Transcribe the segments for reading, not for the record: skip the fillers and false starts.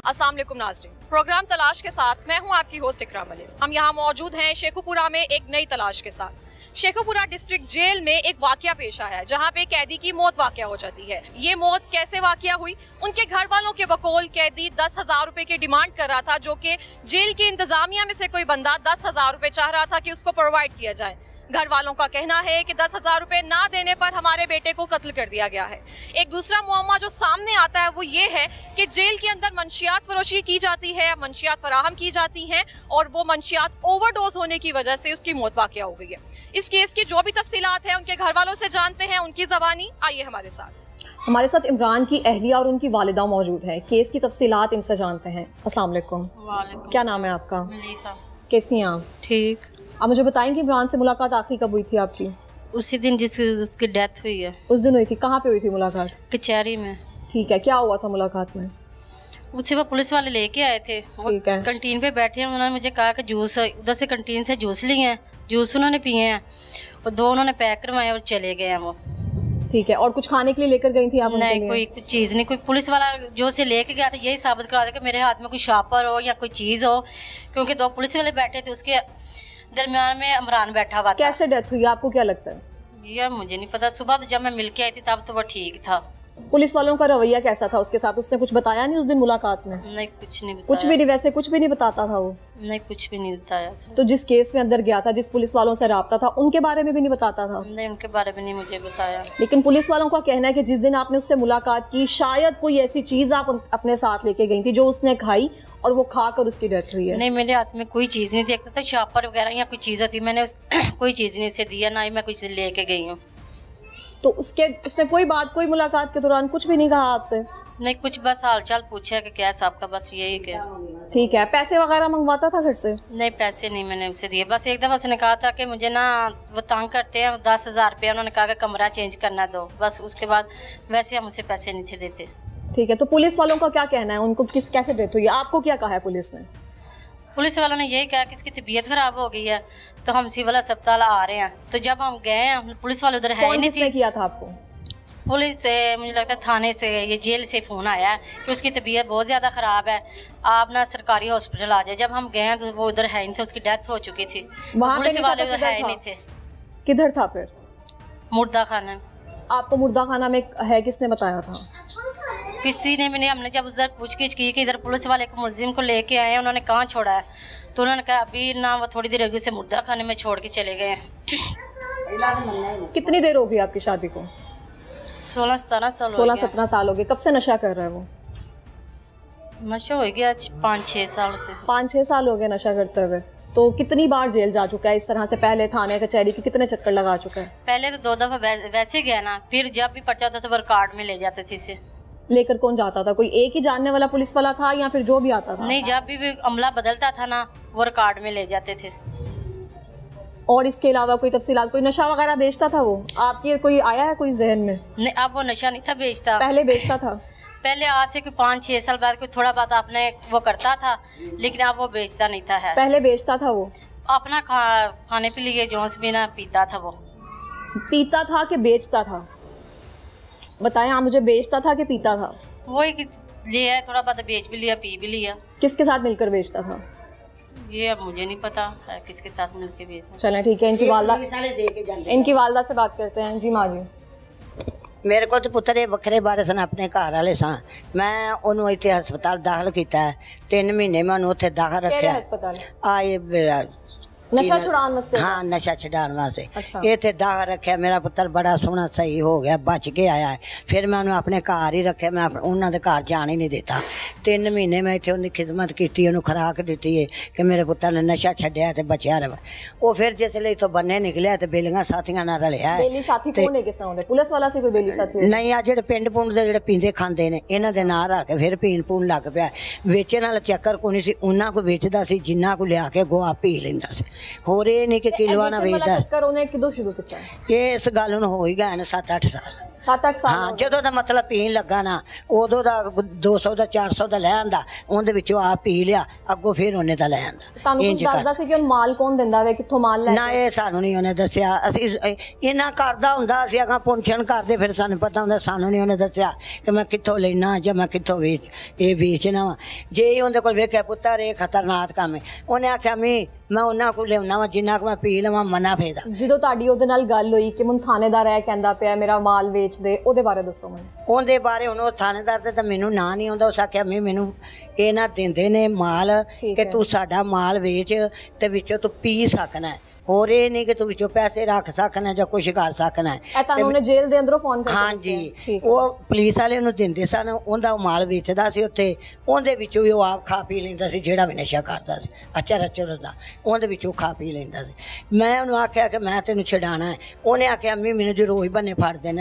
अस्सलाम वालेकुम नाज़रीन, प्रोग्राम तलाश के साथ मैं हूं आपकी होस्ट इकरा मलिक। हम यहां मौजूद हैं शेखुपुरा में एक नई तलाश के साथ। शेखुपुरा डिस्ट्रिक्ट जेल में एक वाकया पेश आया है जहां पे कैदी की मौत वाकया हो जाती है। ये मौत कैसे वाकया हुई? उनके घर वालों के बकौल कैदी 10,000 रुपए की डिमांड कर रहा था, जो कि जेल की इंतजामिया में से कोई बंदा 10,000 रुपए चाह रहा था कि उसको प्रोवाइड किया जाए। घर वालों का कहना है कि 10,000 रुपए ना देने पर हमारे बेटे को कत्ल कर दिया गया है। एक दूसरा मुअम्मा जो सामने आता है वो ये है कि जेल के अंदर मंशियात फरोशी की जाती है, मंशियात फराहम की जाती हैं और वो मंशियात ओवरडोज होने की वजह से उसकी मौत वाकया हो गई है। इस केस की जो भी तफसीलात हैं उनके घर वालों से जानते हैं, उनकी ज़बानी। आइए हमारे साथ इमरान की अहलिया और उनकी वालिदा मौजूद है। केस की तफसीलात इनसे जानते हैं। अस्सलाम वालेकुम। क्या नाम है आपका? कैसी हैं आप? ठीक। आप मुझे बताएंगे इमरान से मुलाकात आखिरी कब हुई थी आपकी? उसी दिन जिस उसकी डेथ हुई है। उस दिन हुई थी। कहाँ पे हुई थी मुलाकात? कचहरी में। ठीक है, क्या हुआ था मुलाकात में? मुझसे वो पुलिस वाले लेके आए थे। ठीक है। कंटीन पे बैठे हैं, उन्होंने मुझे कहा कि जूस उधर से कंटीन से जूस लिए हैं, जूस उन्होंने पिए हैं और 2 उन्होंने पैक करवाए और चले गए हैं वो। ठीक है, और कुछ खाने के लिए लेकर गई थी आप? नहीं, कोई कुछ चीज़ नहीं। कोई पुलिस वाला जो से लेके गया था यही साबित करा था कि मेरे हाथ में कोई शॉपर हो या कोई चीज़ हो, क्योंकि 2 पुलिस वाले बैठे थे, उसके दरमियान में इमरान बैठा हुआ था। कैसे डेथ हुई आपको क्या लगता है? यह मुझे नहीं पता। सुबह तो जब मैं मिल के आई थी तब तो वो ठीक था। पुलिस वालों का रवैया कैसा था उसके साथ? उसने कुछ बताया नहीं उस दिन मुलाकात में? नहीं, कुछ नहीं बताया। कुछ भी नहीं? वैसे कुछ भी नहीं बताता था वो? नहीं, कुछ भी नहीं बताया। तो जिस केस में अंदर गया था, जिस पुलिस वालों से राब्ता था, उनके बारे में भी नहीं बताता था? नहीं, उनके बारे में नहीं मुझे बताया। लेकिन पुलिस वालों का कहना है कि जिस दिन आपने उससे मुलाकात की शायद कोई ऐसी चीज आप अपने साथ लेके गई थी जो उसने खाई और वो खाकर उसकी डेथ हुई है। नहीं, मेरे हाथ में कोई चीज़ नहीं थी। एक शॉपर वगैरह या कोई चीज़ होती, मैंने कोई चीज़ नहीं उसे दिया, ना ही मैं कुछ लेके गई हूँ। तो उसने कोई बात, कोई मुलाकात के दौरान कुछ भी नहीं कहा आपसे? नहीं, कुछ बस हालचाल पूछा कि क्या साहब का, बस यही क्या। ठीक है। पैसे वगैरह मंगवाता था घर से? नहीं, पैसे नहीं मैंने उसे दिए। बस एक दफ़ा उसने कहा था कि मुझे ना वो तंग करते हैं, 10,000 रुपया उन्होंने कहा कि कमरा चेंज करना दो, बस। उसके बाद वैसे हम उसे पैसे नहीं थे देते। ठीक है। तो पुलिस वालों का क्या कहना है? उनको कैसे डेथ हुई? आपको क्या कहा है पुलिस ने? पुलिस वालों ने यही कहा कि इसकी तबीयत खराब हो गई है, तो हम सिविल अस्पताल आ रहे हैं। तो जब हम गए, पुलिस वाले उधर है ही नहीं थी। किया था आपको? पुलिस से, मुझे लगता है थाने से, ये जेल से फ़ोन आया है कि उसकी तबीयत बहुत ज़्यादा ख़राब है, आप ना सरकारी हॉस्पिटल आ जाए। जब हम गए तो वो उधर है नहीं थे, उसकी डेथ हो चुकी थी। पुलिस वाले उधर है ही नहीं थे। किधर था फिर? मुर्दा खाना। आपको मुर्दा खाना में है किसने बताया था? किसी ने भी नहीं। हमने जब उधर पूछगिछ की कि इधर पुलिस वाले को मुलजिम को लेके आए हैं, उन्होंने कहाँ छोड़ा है, तो उन्होंने कहा अभी ना, वो थोड़ी देर होगी उसे मुर्दा खाने में छोड़ के चले गए हैं। कितनी देर हो गई आपकी शादी को? 16-17 साल। 16-17 साल हो गए। कब से नशा कर रहा है वो? नशा हो गया 5-6 साल से। 5-6 साल हो गए नशा करते हुए। तो कितनी बार जेल जा चुका है इस तरह से? पहले थाने कचहरी के कितने चक्कर लगा चुका है? पहले तो 2 दफ़ा वैसे गया ना, फिर जब भी पर्चा होता था वो रिकॉर्ड में ले जाते थे इसे। लेकर कौन जाता था? कोई एक ही जानने वाला पुलिस वाला था या फिर जो भी आता था? नहीं, जब भी अमला बदलता था ना, वो रिकॉर्ड में ले जाते थे। और इसके अलावा कोई तफसीलात? कोई नशा वगैरह बेचता था वो? आपके कोई आया है कोई जहन में? नहीं, अब वो नशा नहीं था बेचता। पहले बेचता था? पहले आज से कोई 5-6 साल बाद कोई थोड़ा बहुत आपने वो करता था, लेकिन अब वो बेचता नहीं था। है, पहले बेचता था वो? अपना खाने के लिए जोश भी ना पीता था। वो पीता था कि बेचता था? बताएं आप मुझे, बेचता था कि पीता था? वही लिया, थोड़ा बहुत बेच भी लिया, पी भी लिया। किसके साथ मिलकर बेचता था? ये अब मुझे नहीं पता है किसके साथ मिलकर बेचता। चलें ठीक है, इनकी वालदा से बात करते हैं। जी माँ जी। मेरे को तो पुत्र वखरे बारे सन, अपने घर वाले सन। मैं उन्होंने इतने हस्पताल दाखिल किया है। 3 महीने मैं उत्थे दाखिल रखा। हस्पताल आए नशा छुड़ाने वास्ते? हाँ, नशा छुड़ाने वास्ते। अच्छा। इतने दाखिल रखा। मेरा पुत्र बड़ा सोहना सही हो गया, बच के आया है। फिर मैं उन्हें अपने घर ही रखे, मैं उन्होंने घर जाने नहीं देता। 3 महीने मैं इतने उन्हें खिदमत की, उन्हें खुराक दी है कि मेरे पुत्र ने नशा छड्या तो बचिया रहा। वो फिर जिसले इतों बन्ने निकलिया तो बेलियां साथियां नाल रलिया है। बेली साथी कौन है? किस होंदे? पुलिस वाला से कोई बेली साथी? नहीं, आ जेडे पिंड पुंड दे जेडे पींदे खांदे ने, इन्हां दे नाल रख के फिर पीन पून लग पिया। वेचण वाला चक्कर कोई नहीं सी, उन्हां को वेचदा सी जिन्ना को लिया के गोआ पी लैंदा सी। होर ये नहीं कि किलोआं ना वेचदा। चक्कर उन्हें किदों शुरू किया? ये इस गल नूं हो ही गए ने 7-8 साल। 7-8 ਸਾਲ ਹਾਂ, ਜਦੋਂ ਦਾ ਮਤਲਬ ਪੀਣ ਲੱਗਾ ਨਾ ਉਦੋਂ ਦਾ 200 ਦਾ 400 ਦਾ ਲੈ ਆਂਦਾ, ਉਹਦੇ ਵਿੱਚੋਂ ਆਪ ਪੀ ਲਿਆ, ਅੱਗੋਂ ਫਿਰ ਉਹਨੇ ਦਾ ਲੈ ਆਂਦਾ। ਤੁਹਾਨੂੰ ਕੁਝ ਦੱਸਦਾ ਸੀ ਕਿ ਉਹ ਮਾਲ ਕੌਣ ਦਿੰਦਾ ਵੇ, ਕਿੱਥੋਂ ਮਾਲ ਲੈ ਨਾ ਇਹ ਸਾਨੂੰ ਨਹੀਂ ਉਹਨੇ ਦੱਸਿਆ। ਅਸੀਂ ਇਹਨਾਂ ਕਰਦਾ ਹੁੰਦਾ, ਅਸੀਂ ਅਗਾਂ ਪੁੰਛਣ ਕਰਦੇ, ਫਿਰ ਸਾਨੂੰ ਪਤਾ ਹੁੰਦਾ। ਸਾਨੂੰ ਨਹੀਂ ਉਹਨੇ ਦੱਸਿਆ ਕਿ ਮੈਂ ਕਿੱਥੋਂ ਲੈਣਾ ਜਾਂ ਮੈਂ ਕਿੱਥੋਂ ਵੇਚਣਾ ਵਾ। ਜੇ ਉਹਦੇ ਕੋਲ ਵੇਖਿਆ ਪੁੱਤਰ ਇਹ ਖਤਰਨਾਕ ਕੰਮ ਹੈ, ਉਹਨੇ ਆਖਿਆ ਮੈਂ ਉਹਨਾਂ ਕੋਲ ਲਿਆਉਣਾ ਵਾ ਜਿੰਨਾ ਕੁ ਮੈਂ ਪੀ ਲਵਾਂ, ਮਨਾ ਫੇਦਾ। ਜਦੋਂ ਤੁਹਾਡੀ ਉਹਦੇ ਨਾਲ ਗੱਲ ਹੋਈ ਕਿ ਮੈਨੂੰ ਥਾਣੇਦਾਰ ਇਹ ਕਹਿੰਦਾ ਪਿਆ ਮੇਰਾ ਮਾਲ ਵੇਚ ਦੇ, ਉਹਦੇ ਬਾਰੇ ਦੱਸੋ ਮੈਨੂੰ। ਉਹਦੇ ਬਾਰੇ ਹੁਣ ਉਹ ਥਾਣੇਦਾਰ ਤੇ ਤਾਂ ਮੈਨੂੰ ਨਾਂ ਨਹੀਂ ਆਉਂਦਾ। ਉਸ ਆਖਿਆ ਮੈਨੂੰ ਇਹ ਨਾ ਦਿੰਦੇ ਨੇ ਮਾਲ ਕਿ ਤੂੰ ਸਾਡਾ ਮਾਲ ਵੇਚ ਤੇ ਵਿੱਚੋਂ ਤੂੰ ਪੀ ਸਕਣਾ, ਹੋਰ ਇਹ ਨਹੀਂ ਕਿ ਤੂੰ ਵਿੱਚੋਂ ਪੈਸੇ ਰੱਖ ਸਕਣਾ ਜਾਂ ਕੁਛ ਕਰ ਸਕਣਾ। ਇਹ ਤੁਹਾਨੂੰ ਉਹਨੇ ਜੇਲ੍ਹ ਦੇ ਅੰਦਰੋਂ ਫੋਨ ਕਰਕੇ ਹਾਂਜੀ, ਉਹ ਪੁਲਿਸ ਵਾਲੇ ਨੂੰ ਦਿੰਦੇ ਸਨ, ਉਹਦਾ ਮਾਲ ਵੇਚਦਾ ਸੀ ਉੱਥੇ, ਉਹਦੇ ਵਿੱਚੋਂ ਵੀ ਉਹ ਆਪ ਖਾ ਪੀ ਲੈਂਦਾ ਸੀ। ਜਿਹੜਾ ਵੀ ਨਸ਼ਾ ਕਰਦਾ ਸੀ ਅਚਰ ਦਾ, ਉਹਦੇ ਵਿੱਚੋਂ ਖਾ ਪੀ ਲੈਂਦਾ ਸੀ। ਮੈਂ ਉਹਨੂੰ ਆਖਿਆ ਕਿ ਮੈਂ ਤੈਨੂੰ ਛਡਾਣਾ ਹੈ। ਉਹਨੇ ਆਖਿਆ ਮੈਨੂੰ ਜੋ ਰੋਜ਼ ਬੰਨੇ ਫੜਦੇ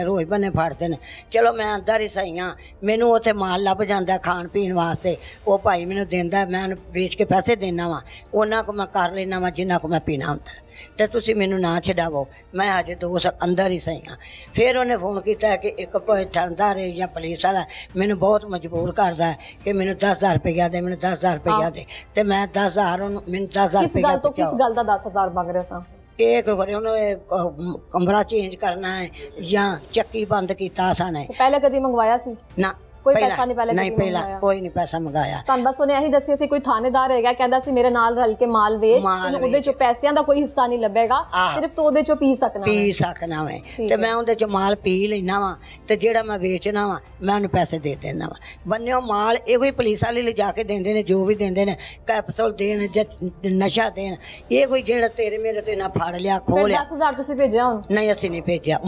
ਨੇ। ਚਲੋ ਮੈਂ ਅੰਦਰ ਹੀ ਸਹੀ ਹਾਂ, ਮੈਨੂੰ ਉੱਥੇ ਮਾਲ ਲੱਭ ਜਾਂਦਾ ਖਾਣ ਪੀਣ ਵਾਸਤੇ, ਉਹ ਭਾਈ ਮੈਨੂੰ ਦਿੰਦਾ, ਮੈਂ ਉਹਨੂੰ ਵੇਚ ਕੇ ਪੈਸੇ ਦੇਣਾ ਵਾ, ਉਹਨਾਂ ਕੋ ਮੈਂ ਕਰ ਲੈਣਾ ਵਾ ਜਿੰਨਾ ਕੋ ਮੈਂ ਪੀਣਾ ਹੁੰਦਾ, ਤੇ ਤੁਸੀਂ ਮੈਨੂੰ ਨਾ ਛਡਾਵੋ, ਮੈਂ ਅਜੇ 2 ਸਾਲ ਅੰਦਰ ਹੀ ਸਹੀ ਹਾਂ। ਫਿਰ ਉਹਨੇ ਫੋਨ ਕੀਤਾ ਕਿ ਇੱਕ ਥਾਣੇਦਾਰ ਜਾਂ ਪੁਲਿਸ ਵਾਲਾ ਮੈਨੂੰ ਬਹੁਤ ਮਜਬੂਰ ਕਰਦਾ ਕਿ ਮੈਨੂੰ 10,000 ਰੁਪਇਆ ਦੇ, ਮੈਨੂੰ 10,000 ਰੁਪਇਆ ਦੇ, ਤੇ ਮੈਂ 10,000 ਉਹਨੂੰ, ਮੈਨੂੰ 10,000 ਰੁਪਇਆ ਤੋਂ ਕਿਸ ਗੱਲ ਦਾ 10,000 ਮੰਗ ਰਿਹਾ ਸਾਂ? ਇਹ ਕਰੇ ਉਹਨੂੰ ਕਮਰਾ ਚੇਂਜ ਕਰਨਾ ਹੈ ਜਾਂ ਚੱਕੀ ਬੰਦ ਕੀਤਾ ਸਾਨੇ। ਪਹਿਲੇ ਕਦੀ ਮੰਗਵਾਇਆ ਸੀ? ਨਾ, ਕੋਈ ਪੈਸਾ ਨਹੀਂ ਪਹਿਲੇ ਨਹੀਂ, ਪਹਿਲਾਂ ਕੋਈ ਨਹੀਂ ਪੈਸਾ ਮੰਗਾਇਆ। ਤੁਹਾਨੂੰ ਬਸ ਉਹਨੇ ਇਹੀ ਦੱਸਿਆ ਸੀ ਕੋਈ ਥਾਣੇਦਾਰ ਹੈਗਾ, ਕਹਿੰਦਾ ਸੀ ਮੇਰੇ ਨਾਲ ਰਲ ਕੇ ਮਾਲ ਵੇਚ, ਉਹਦੇ ਚੋਂ ਪੈਸਿਆਂ ਦਾ ਕੋਈ ਹਿੱਸਾ ਨਹੀਂ ਲੱਭੇਗਾ, ਸਿਰਫ ਤੂੰ ਉਹਦੇ ਚੋਂ ਪੀ ਸਕਣਾ ਵੇ, ਤੇ ਮੈਂ ਉਹਦੇ ਚੋਂ ਮਾਲ ਪੀ ਲੈਣਾ ਵਾ, ਤੇ ਜਿਹੜਾ ਮੈਂ ਵੇਚਣਾ ਵਾ ਮੈਂ ਉਹਨੂੰ ਪੈਸੇ ਦੇ ਦੇਣਾ ਵਾ। ਬੰਨਿਓ ਮਾਲ ਇਹੋ ਹੀ ਪੁਲਿਸ ਵਾਲੇ ਲਿਜਾ ਕੇ ਦਿੰਦੇ ਨੇ, ਜੋ ਵੀ ਦਿੰਦੇ ਨੇ, ਕੈਪਸੂਲ ਦੇਣ ਜਾਂ ਨਸ਼ਾ ਦੇਣ, ਇਹ ਕੋਈ ਜਿਹੜਾ ਤੇਰੇ ਮੇਰੇ ਤੇ ਨਾ ਫੜ ਲਿਆ ਖੋਹ ਲਿਆ। 10,000 ਤੁਸੀਂ ਭੇਜਿਆ ਹੁਣ? ਨਹੀਂ, ਅਸੀਂ ਨਹੀਂ ਭੇਜਿਆ।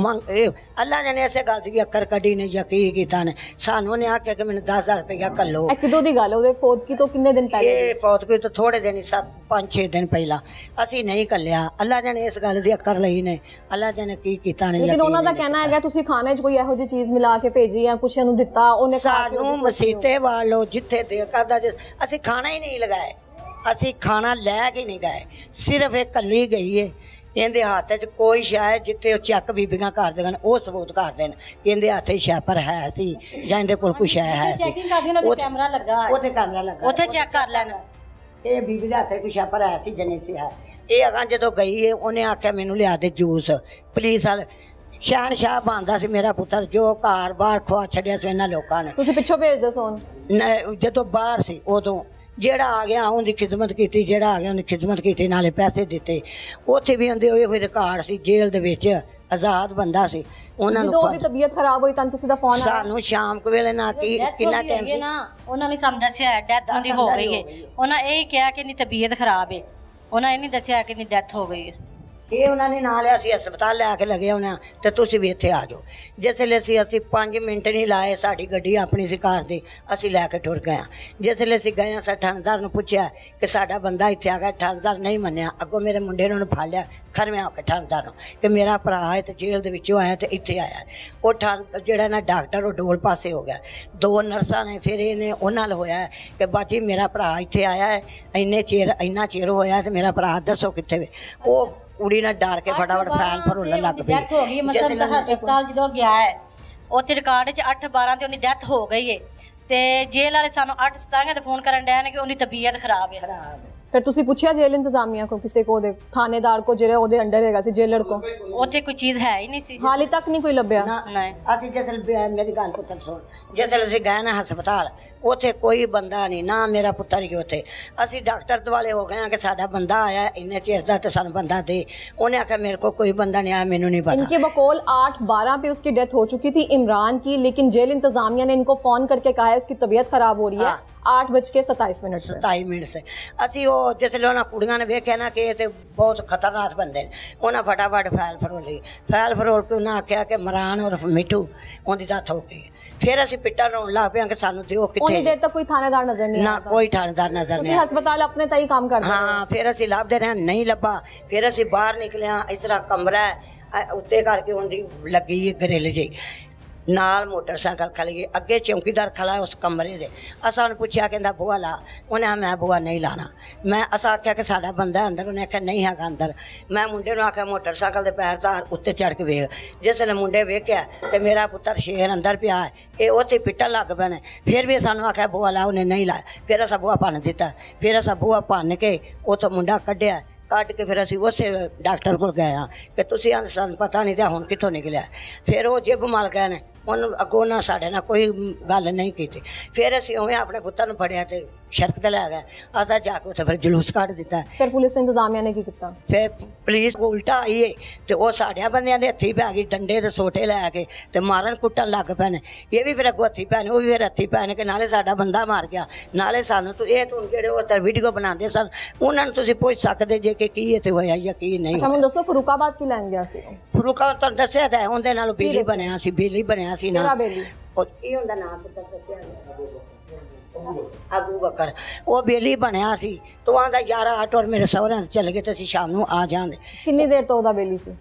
ਅੱਲਾ ਜਾਨੇ ਐਸੇ ਗੱਲ ਦੀ ਅੱਕਰ ਕੱਢੀ ਨੇ ਜਾਂ ਕੀ ਕੀਤਾ ਨੇ। ਸਾਨੂੰ ਨੇ ਆਖਿਆ ਕਿ ਮੈਨੂੰ 10,000 ਰੁਪਇਆ ਕੱਲੋ। ਇਹ ਕਿਦੋਂ ਦੀ ਗੱਲ? ਉਹਦੇ ਫੌਤਗੀ ਤੋਂ ਕਿੰਨੇ ਦਿਨ ਪਹਿਲੇ? ਇਹ ਫੌਤਗੀ ਤੋਂ ਥੋੜੇ ਦਿਨ, 5-6 ਦਿਨ ਪਹਿਲਾਂ। ਅਸੀਂ ਨਹੀਂ ਕੱਲਿਆ, ਅੱਲਾ ਜਾਨੇ ਇਸ ਗੱਲ ਦੀ ਅੱਕਰ ਲਈ ਨੇ, ਅੱਲਾ ਜਾਨੇ ਕੀ ਕੀਤਾ ਨੇ। ਲੇਕਿਨ ਉਹਨਾਂ ਦਾ ਕਹਿਣਾ ਹੈਗਾ ਤੁਸੀਂ ਖਾਣੇ 'ਚ ਕੋਈ ਇਹੋ ਜਿਹੀ ਚੀਜ਼ ਮਿਲਾ ਕੇ ਭੇਜੀ ਜਾਂ ਕੁਛ ਨੂੰ ਦਿੱਤਾ, ਉਹਨੇ ਸਾਨੂੰ ਮਸੀਤੇ ਵਾਲੋ ਜਿੱਥੇ ਦਿਲ ਕਰਦਾ, ਅਸੀਂ ਖਾਣਾ ਹੀ ਨਹੀਂ ਲਗਾਏ, ਅਸੀਂ ਖਾਣਾ ਲੈ ਕੇ ਨਹੀਂ ਗਏ, ਸਿਰਫ ਇਹ ਕੱਲੀ ਗਈ ਏ। ਇਹਦੇ ਹੱਥ 'ਚ ਕੋਈ ਸ਼ਾਇਦ ਜਿੱਥੇ ਉਹ ਚੱਕ ਬੀਬੀਆਂ ਕਰ ਦੇਣ ਉਹ ਸਬੂਤ ਕਰ ਦੇਣ ਇਹਦੇ ਹੱਥ 'ਚ ਸ਼ੈਪਰ ਹੈ ਸੀ ਜਾਂ ਇਹਦੇ ਕੋਲ ਕੁਛ ਹੈ। ਚੈਕਿੰਗ ਕਰਦੀ ਨਾ, ਉੱਥੇ ਕੈਮਰਾ ਲੱਗਾ, ਉੱਥੇ ਕੈਮਰਾ ਲੱਗਾ, ਉੱਥੇ ਚੈੱਕ ਕਰ ਲੈਣਾ। ਇਹ ਬੀਬੀ ਦੇ ਹੱਥ 'ਚ ਕੋਈ ਸ਼ੈਪਰ ਹੈ ਸੀ ਜਨੇ ਸੀ ਹੈ। ਇਹ ਅਗਾਂ ਜਦੋਂ ਗਈ ਹੈ ਉਹਨੇ ਆਖਿਆ ਮੈਨੂੰ ਲਿਆ ਦੇ ਜੂਸ। ਪੁਲਿਸ ਵਾਲੇ ਸ਼ਹਿਨਸ਼ਾਹ ਬਣਦਾ ਸੀ ਮੇਰਾ ਪੁੱਤਰ, ਜੋ ਘਰ ਬਾਹਰ ਖਵਾ ਛੱਡਿਆ ਸੀ ਇਹਨਾਂ ਲੋਕਾਂ ਨੇ। ਤੁਸੀਂ ਪਿੱਛੋਂ ਭੇਜਦੇ ਸੋਨ? ਜਦੋਂ ਬਾਹਰ ਸੀ ਉਦੋਂ ਜਿਹੜਾ ਆ ਗਿਆ ਉਹਦੀ ਖਿਦਮਤ ਕੀਤੀ, ਜਿਹੜਾ ਆ ਗਿਆ ਉਹਨੇ ਖਿਦਮਤ ਕੀਤੀ, ਨਾਲੇ ਪੈਸੇ ਦਿੱਤੇ। ਉੱਥੇ ਵੀ ਹੁੰਦੇ ਹੋਏ ਕੋਈ ਰਿਕਾਰਡ ਸੀ, ਜੇਲ੍ਹ ਦੇ ਵਿੱਚ ਆਜ਼ਾਦ ਬੰਦਾ ਸੀ। ਉਹਨਾਂ ਨੂੰ ਉਹਦੀ ਤਬੀਅਤ ਖਰਾਬ ਹੋਈ ਤਾਂ ਕਿਸੇ ਦਾ ਫੋਨ ਆਇਆ? ਸਾਨੂੰ ਸ਼ਾਮ ਕੁ ਵੇਲੇ ਨਾ ਕਿੰਨਾ ਟਾਈਮ ਸੀ ਨਾ, ਉਹਨਾਂ ਨੇ ਸਾਨੂੰ ਦੱਸਿਆ ਡੈਥ ਉਹਦੀ ਹੋ ਗਈ ਹੈ। ਉਹਨਾਂ ਇਹ ਕਿਹਾ ਕਿ ਇਹਦੀ ਤਬੀਅਤ ਖਰਾਬ ਹੈ, ਉਹਨਾਂ ਇਹ ਨਹੀਂ ਦੱਸਿਆ ਕਿ ਇਹਦੀ ਡੈਥ ਹੋ ਗਈ ਹੈ। ਇਹ ਉਹਨਾਂ ਨੇ ਨਾਲ ਲਿਆ ਸੀ ਹਸਪਤਾਲ ਲੈ ਕੇ ਲਗੇ ਹੋਣਾ, ਤੇ ਤੁਸੀਂ ਵੀ ਇੱਥੇ ਆ ਜਾਓ। ਜਿਸ ਵੇਲੇ ਅਸੀਂ 5 ਮਿੰਟ ਨਹੀਂ ਲਾਏ, ਸਾਡੀ ਗੱਡੀ ਆਪਣੀ ਸੀ ਕਾਰ ਦੀ, ਅਸੀਂ ਲੈ ਕੇ ਟੁਰ ਗਏ। ਜਿਸ ਵੇਲੇ ਅਸੀਂ ਗਏ ਹਾਂ ਥਾਣੇਦਾਰ ਨੂੰ ਪੁੱਛਿਆ ਕਿ ਸਾਡਾ ਬੰਦਾ ਇੱਥੇ ਆ ਗਿਆ, ਥਾਣੇਦਾਰ ਨਹੀਂ ਮੰਨਿਆ। ਅੱਗੋਂ ਮੇਰੇ ਮੁੰਡੇ ਨੂੰ ਫੜ ਲਿਆ ਖਰਵਿਆਂ ਹੋ ਕੇ ਥਾਣੇਦਾਰ ਨੂੰ ਕਿ ਮੇਰਾ ਭਰਾ ਹੈ ਤੇ ਜੇਲ੍ਹ ਦੇ ਵਿੱਚੋਂ ਆਇਆ ਤੇ ਇੱਥੇ ਆਇਆ। ਉਹ ਜਿਹੜਾ ਨਾ ਡਾਕਟਰ ਉਹ ਡੋਲ ਪਾਸੇ ਹੋ ਗਿਆ, 2 ਨਰਸਾਂ ਨੇ ਫਿਰ ਇਹਨੇ ਉਹਨਾਂ ਨਾਲ ਹੋਇਆ ਕਿ ਬਾਜੀ ਮੇਰਾ ਭਰਾ ਇੱਥੇ ਆਇਆ ਹੈ, ਇੰਨਾ ਚਿਰ ਹੋਇਆ ਤੇ ਮੇਰਾ ਭਰਾ ਦੱਸੋ ਕਿੱਥੇ ਵੇ। ਉਹ ਕੁੜੀ ਨਾਲ ਡਰ ਕੇ ਫਟਾਫਟ ਫੈਲ ਫਰੋਲਣ ਲੱਗ ਪਈ। ਡੈਥ ਹੋ ਗਈ, ਮਤਲਬ ਹਸਪਤਾਲ ਜਦੋਂ ਗਿਆ ਹੈ ਉੱਥੇ ਰਿਕਾਰਡ 'ਚ 8/12 ਤੇ ਉਹਦੀ ਡੈਥ ਹੋ ਗਈ ਹੈ, ਤੇ ਜੇਲ੍ਹ ਵਾਲੇ ਸਾਨੂੰ 8/17 ਤੇ ਫੋਨ ਕਰਨ ਡਿਆ ਨੇ ਕਿ ਉਹਦੀ ਤਬੀਅਤ ਖਰਾਬ ਹੈ। ਫਿਰ ਤੁਸੀਂ ਪੁੱਛਿਆ ਜੇਲ੍ਹ ਇੰਤਜ਼ਾਮੀਆ ਕੋ, ਕਿਸੇ ਕੋ, ਉਹਦੇ ਥਾਣੇਦਾਰ ਕੋ ਜਿਹੜੇ ਉਹਦੇ ਅੰਡਰ ਹੈਗਾ ਸੀ ਜੇਲਰ ਕੋ? ਉੱਥੇ ਕੋਈ ਚੀਜ਼ ਹੈ ਹੀ ਨਹੀਂ ਸੀ, ਹਾਲੇ ਤੱਕ ਨਹੀਂ ਕੋਈ ਲੱਭਿਆ। ਨਹੀਂ, ਅਸੀਂ ਜਿਸ ਮੇਰੀ ਗੱਲ ਪੁੱਤਰ ਸੁਣ, ਜਿਸ ਵੇਲੇ ਅਸੀਂ ਗਏ ਨਾ ਹਸਪਤਾਲ ਉੱਥੇ ਕੋਈ ਬੰਦਾ ਨਹੀਂ, ਨਾ ਮੇਰਾ ਪੁੱਤਰ ਹੀ ਉੱਥੇ। ਅਸੀਂ ਡਾਕਟਰ ਦੁਆਲੇ ਹੋ ਗਏ ਕਿ ਸਾਡਾ ਬੰਦਾ ਆਇਆ ਇੰਨੇ ਚਿਰ ਦਾ ਤੇ ਸਾਨੂੰ ਬੰਦਾ ਦੇ। ਉਹਨੇ आखा मेरे को कोई बंदा नहीं आया, मैंने नहीं पता। इनके बकौल 8/12 पे उसकी डेथ हो चुकी थी इमरान की, लेकिन जेल इंतजामिया ने इनको फोन करके कहा है उसकी तबीयत खराब हो रही है 8:27 से। ਅਸੀਂ ਉਹ ਜਿਸਲੇ ਉਹਨਾਂ ਕੁੜੀਆਂ ਨੇ ਵੇਖਿਆ ਨਾ ਕਿ ਇਹ ਤੇ ਬਹੁਤ ਖਤਰਨਾਕ ਬੰਦੇ ਨੇ, ਉਹਨਾਂ ਫਟਾਫਟ ਫੈਲ ਫਰੋਲ ਕੇ ਉਹਨਾਂ ਆਖਿਆ ਕਿ ਮਰਾਨ ਉਰਫ ਮਿੱਠੂ ਉਹਦੀ ਡੈਥ ਹੋ ਗਈ। ਫਿਰ ਅਸੀਂ ਪਿੱਟਾਂ ਰੋਣ ਲੱਗ ਪਿਆ ਕਿ ਸਾਨੂੰ ਦਿਓ ਕਿੱਥੇ। ਉਨੀ ਦੇਰ ਤੱਕ ਕੋਈ ਥਾਣੇਦਾਰ ਨਜ਼ਰ ਨਹੀਂ ਨਾ, ਕੋਈ ਥਾਣੇਦਾਰ ਨਜ਼ਰ ਨਹੀਂ। ਤੁਸੀਂ ਹਸਪਤਾਲ ਆਪਣੇ ਤਾਈ ਕੰਮ ਕਰਦੇ? ਹਾਂ, ਫਿਰ ਅਸੀਂ ਲੱਭਦੇ ਰਹੇ, ਨਹੀਂ ਲੱਭਾ। ਫਿਰ ਅਸੀਂ ਬਾਹਰ ਨਿਕਲਿਆ, ਇਸ ਤਰ੍ਹਾਂ ਕਮਰਾ ਉੱਤੇ ਕਰਕੇ ਉਹਦੀ ਲੱਗੀ ਗਰਿੱਲ ਜੀ, नाल मोटरसाइकिल खल गई, अगे चौकीदार खड़ा है उस कमरे दे। असा उन्हें पूछा कहता बुआ ला, उन्हें मैं बुआ नहीं लाना। मैं असा आख्या कि साडा बंदा अंदर, उन्हें आख्या नहीं है अंदर। मैं मुंडे नूं आख्या मोटरसाइकिल के पैर तार उत्ते चढ़ के वेख। जिसले मुंडे वेख्या तो मेरा पुत्र शेर अंदर पिया है, ये उत्थे पिट्टन लग पे ने। फिर भी सानू आख्या बुआ ला, उन्हें नहीं लाया। फिर असा बुआ भन्न दिता। फिर असा बुआ भन्न के उत्थों मुंडा कढ़िया, कट के फिर असी उस डॉक्टर को गए हाँ कि तुसी सानू पता नहीं था हुण कित्थों निकलिया। फिर वो जिब मल गए ने, उन्होंने अगों ना साढ़े ना कोई गल नहीं की। फिर असी उवें अपने पुत्र नूं फड़िया ते सड़क ते लै गए। असा जाके उत्थे फिर जुलूस कढ़ दिता। फिर पुलिस ने इंतजामिया ने की किया? फिर पुलिस उल्टा आई है तो वो साढ़िया बंदियां दे हत्थी पै गई, डंडे ते सोटे लैके ते मारन कुट्टन लग पे ने। ये भी फिर अगों हत्थी पै ने, वो भी फिर हत्थी पै ने कि नाले साडा बंदा मार गया, नाले सानू तो ये तुम जेहड़े उत्थे वीडियो बनाते सन उन्हां नूं तुसीं पुछ सकदे जे कि की इत्थे होया या की नहीं। अच्छा मैनूं दसो फरूकाबाद की लैन गया सी? फरूकाबाद तुहानूं दस्सिया तां उहदे नाल बेली बनया सी, बेली बनया सी ना। बेली ਇਹ ਉਹਦਾ ਨਾਮ ਪੁੱਤਰ ਦੱਸਿਆ ਅਬੂ ਬਕਰ। ਉਹ ਬੇਲੀ ਬਣਿਆ ਸੀ ਤੋਂ ਆਂਦਾ ਯਾਰ ਆਟੋ ਮੇਰੇ ਸਹੁਰਿਆਂ ਚੱਲ ਗਏ ਤੇ ਅਸੀਂ ਸ਼ਾਮ ਨੂੰ ਆ ਜਾਂਦੇ। ਕਿੰਨੀ ਦੇਰ ਤੋਂ ਉਹਦਾ ਬੇਲੀ ਸੀ?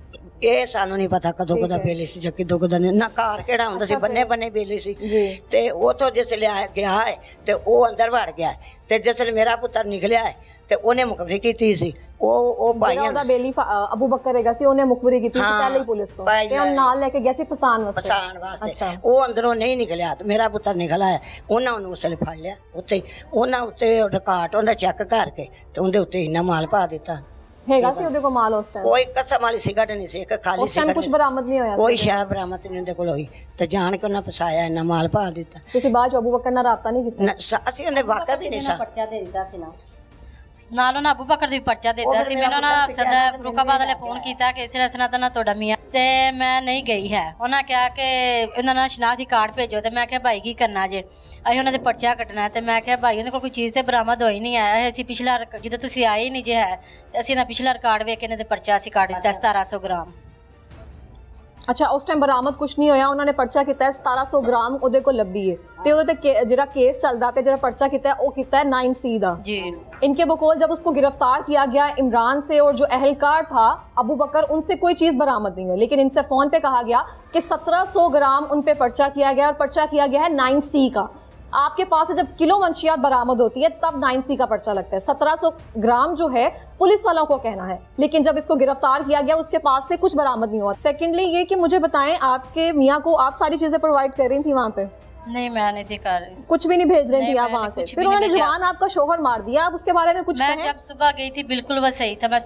ਇਹ ਸਾਨੂੰ ਨਹੀਂ ਪਤਾ ਕਦੋਂ ਕਦਾ ਬੇਲੀ ਸੀ ਜਾਂ ਕਿਦੋਂ ਕਦਾ ਨਹੀਂ। ਨਾ ਘਰ ਕਿਹੜਾ ਹੁੰਦਾ ਸੀ, ਬੰਨੇ ਬੰਨੇ ਬੇਲੀ ਸੀ। ਤੇ ਉਥੋਂ ਜਿਸ ਲਿਆ ਗਿਆ ਹੈ ਤੇ ਉਹ ਅੰਦਰ ਵੜ ਗਿਆ ਤੇ ਜਿਸ ਮੇਰਾ ਪੁੱਤਰ ਨਿਕਲਿਆ ਹੈ ਤੇ ਉਹਨੇ ਮੁਖਬਰੀ ਕੀਤੀ ਸੀ। ਉਹ ਭਾਈਆਂ ਦਾ ਬੇਲੀ ਅਬੂ ਬਕਰ ਹੈਗਾ ਸੀ, ਉਹਨੇ ਮੁਖਬਰੀ ਕੀਤੀ ਸੀ ਪਹਿਲੇ ਹੀ ਪੁਲਿਸ ਤੋਂ ਤੇ ਉਹ ਨਾਲ ਲੈ ਕੇ ਗਿਆ ਸੀ ਫਸਾਣ ਵਾਸਤੇ। ਉਹ ਅੰਦਰੋਂ ਨਹੀਂ ਨਿਕਲਿਆ ਤੇ ਮੇਰਾ ਪੁੱਤਰ ਨਿਕਲਿਆ ਹੈ। ਉਹਨਾਂ ਉਹਨੂੰ ਉਸਲੇ ਫੜ ਲਿਆ ਉੱਥੇ, ਉਹਨਾਂ ਉੱਤੇ ਰਿਕਾਰਡ ਉਹਦਾ ਚੈੱਕ ਕਰਕੇ ਤੇ ਉਹਦੇ ਉੱਤੇ ਇੰਨਾ ਮਾਲ ਪਾ ਦਿੱਤਾ। ਹੈਗਾ ਸੀ ਉਹਦੇ ਕੋਲ ਮਾਲ ਉਸ ਟਾਈਮ? ਕੋਈ ਕਸਮ ਵਾਲੀ ਸਿਗਰਟ ਨਹੀਂ ਸੀ, ਇੱਕ ਖਾਲੀ ਸਿਗਰਟ। ਕੁਝ ਬਰਾਮਦ ਨਹੀਂ ਹੋਇਆ? ਕੋਈ ਸ਼ੈ ਬਰਾਮਦ ਨਹੀਂ ਉਹਦੇ ਕੋਲ ਹੋਈ ਤੇ ਜਾਣ ਕੇ ਉਹਨਾਂ ਫਸਾਇਆ, ਇੰਨਾ ਮਾਲ ਪਾ ਦਿੱਤਾ। ਤੁਸੀਂ ਬਾਅਦ ਚ ਅਬੂ ਬਕਰ ਨਾਲ ਰਾਬਤਾ ਨਹੀਂ ਕੀਤਾ? ਅਸੀਂ ਉਹਦੇ ਵਾਕਾ ਵੀ ਨਹੀਂ ਸਾਂ। ਪਰਚਾ ਦੇ ਦਿੱਤਾ ਸੀ ਨਾ ਨਾਲ ਉਹਨਾਂ ਅਬੂ ਬਕਰ ਦੀ ਪਰਚਾ ਦੇ ਦਿੱਤਾ ਸੀ। ਮੈਨੂੰ ਨਾ ਸਦਾ ਫਰੂਕਾਬਾਦ ਵਾਲੇ ਫੋਨ ਕੀਤਾ ਕਿ ਇਸ ਤਰ੍ਹਾਂ ਤਾਂ ਨਾ ਤੁਹਾਡਾ ਮੀਆਂ, ਤੇ ਮੈਂ ਨਹੀਂ ਗਈ ਹੈ। ਉਹਨਾਂ ਕਿਹਾ ਕਿ ਇਹਨਾਂ ਨਾਲ ਸ਼ਨਾਖਤੀ ਕਾਰਡ ਭੇਜੋ ਤੇ ਮੈਂ ਕਿਹਾ ਭਾਈ ਕੀ ਕਰਨਾ ਜੇ, ਅਸੀਂ ਉਹਨਾਂ ਦੇ ਪਰਚਾ ਕੱਟਣਾ। ਤੇ ਮੈਂ ਕਿਹਾ ਭਾਈ ਉਹਨਾਂ ਕੋਲ ਕੋਈ ਚੀਜ਼ ਤੇ ਬਰਾਮਦ ਹੋਈ ਨਹੀਂ ਆਇਆ, ਅਸੀਂ ਪਿਛਲਾ ਜਦੋਂ ਤੁਸੀਂ ਆਏ ਨਹੀਂ ਜੇ ਹੈ ਤੇ ਅਸੀਂ ਇਹਨਾਂ ਪਿਛਲਾ ਰਿਕਾਰਡ ਵੇਖ ਕੇ ਇਹਨਾਂ ਦੇ ਪਰਚਾ ਅਸੀਂ ਕੱਟ ਦਿੱਤਾ 1700 ਗ੍ਰਾਮ। अच्छा उस टाइम बरामद कुछ नहीं होया, उन्होंने पर्चा किया 1700 ग्राम ਉਹਦੇ ਕੋਲ ਲੱਭੀ ਹੈ ਤੇ ਉਹਦੇ ਤੇ ਜਿਹੜਾ केस ਚੱਲਦਾ ਪਿਆ, ਜਿਹੜਾ पर्चा किया वो किया 9C ਦਾ जी। इनके बकौल जब उसको गिरफ्तार किया गया इमरान से और जो अहलकार था अबू बकर, उनसे कोई चीज़ बरामद नहीं हुई, लेकिन इनसे फ़ोन पे कहा गया कि 1700 ग्राम उन पे पर्चा किया गया और पर्चा किया गया है 9C का। आपके पास जब किलो मंशियात बरामद होती है तब 9C का पर्चा लगता है। 1700 ग्राम जो है पुलिस वालों को कहना है, लेकिन जब इसको गिरफ्तार किया गया उसके पास से कुछ बरामद नहीं हुआ। सेकेंडली ये कि मुझे बताएं, आपके मियाँ को आप सारी चीजें प्रोवाइड कर रही थी वहाँ पे? नहीं मैं नहीं थी कर रही, कुछ भी नहीं भेज रही थी आप वहाँ से। फिर उन्होंने जवान आपका शोहर मार दिया, आप उसके बारे में कुछ कहें? मैं जब सुबह गई थी बिल्कुल वो सही था, बस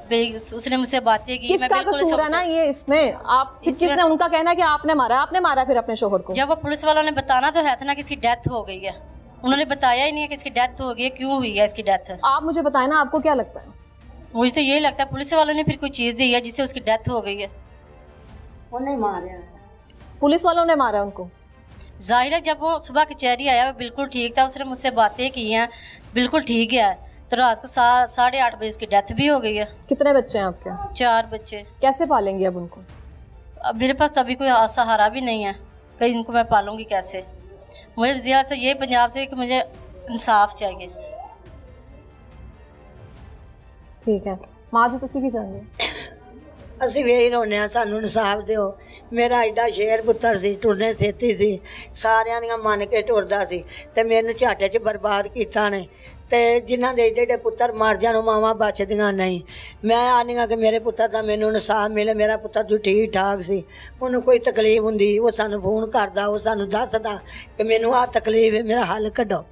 उसने मुझसे बातें की। किसका कसूर है ना ये इसमें? आप किसने? उनका कहना है कि आपने मारा। आपने मारा फिर अपने शोहर को? जब वो पुलिस वालों ने बताना तो है था ना कि इसकी डेथ हो गई है, उन्होंने बताया ही नहीं है कि इसकी डेथ हो गई है, क्यों हुई है इसकी डेथ। आप मुझे बताएं ना, आपको क्या लगता है? मुझे तो यही लगता है पुलिस वालों ने फिर कोई चीज़ दी है जिससे उसकी डेथ हो गई है। उन्हें मारा, पुलिस वालों ने मारा उनको। जाहिर है जब वो सुबह कचहरी आया वो बिल्कुल ठीक था, उसने मुझसे बातें की हैं, बिल्कुल ठीक है। तो रात को 8:30 बजे उसकी डेथ भी हो गई है। कितने बच्चे हैं आपके? 4 बच्चे। कैसे पालेंगे अब उनको? अब मेरे पास तो अभी कोई सहारा भी नहीं है, कहीं इनको मैं पालूंगी कैसे? मुझे ज़्यादा से ये पंजाब से कि मुझे इंसाफ चाहिए। ठीक है माँ जी, तुसी की चाहते? ਅਸੀਂ ਵੀ ਇਹੀ ਰੋਂਦੇ ਹਾਂ, ਸਾਨੂੰ ਇਨਸਾਫ ਦਿਓ। ਮੇਰਾ ਐਡਾ ਸ਼ੇਰ ਪੁੱਤਰ ਸੀ, ਟੁਰਨੇ ਸੇਤੀ ਸੀ, ਸਾਰਿਆਂ ਦੀਆਂ ਮੰਨ ਕੇ ਟੁਰਦਾ ਸੀ ਤੇ ਮੈਨੂੰ ਝਾਟੇ 'ਚ ਬਰਬਾਦ ਕੀਤਾ ਨੇ। ਤੇ ਜਿਨ੍ਹਾਂ ਦੇ ਏਡੇ ਏਡੇ ਪੁੱਤਰ ਮਰ ਜਾਣ, ਮਾਵਾਂ ਬਚਦੀਆਂ ਨਹੀਂ। ਮੈਂ ਆਨੀ ਹਾਂ ਕਿ ਮੇਰੇ ਪੁੱਤਰ ਦਾ ਮੈਨੂੰ ਇਨਸਾਫ ਮਿਲੇ। ਮੇਰਾ ਪੁੱਤਰ ਜੋ ਠੀਕ ਠਾਕ ਸੀ, ਉਹਨੂੰ ਕੋਈ ਤਕਲੀਫ ਹੁੰਦੀ ਉਹ ਸਾਨੂੰ ਫੋਨ ਕਰਦਾ, ਉਹ ਸਾਨੂੰ ਦੱਸਦਾ ਕਿ ਮੈਨੂੰ ਆਹ ਤਕਲੀਫ ਹੈ, ਮੇਰਾ ਹੱਲ ਕੱਢੋ।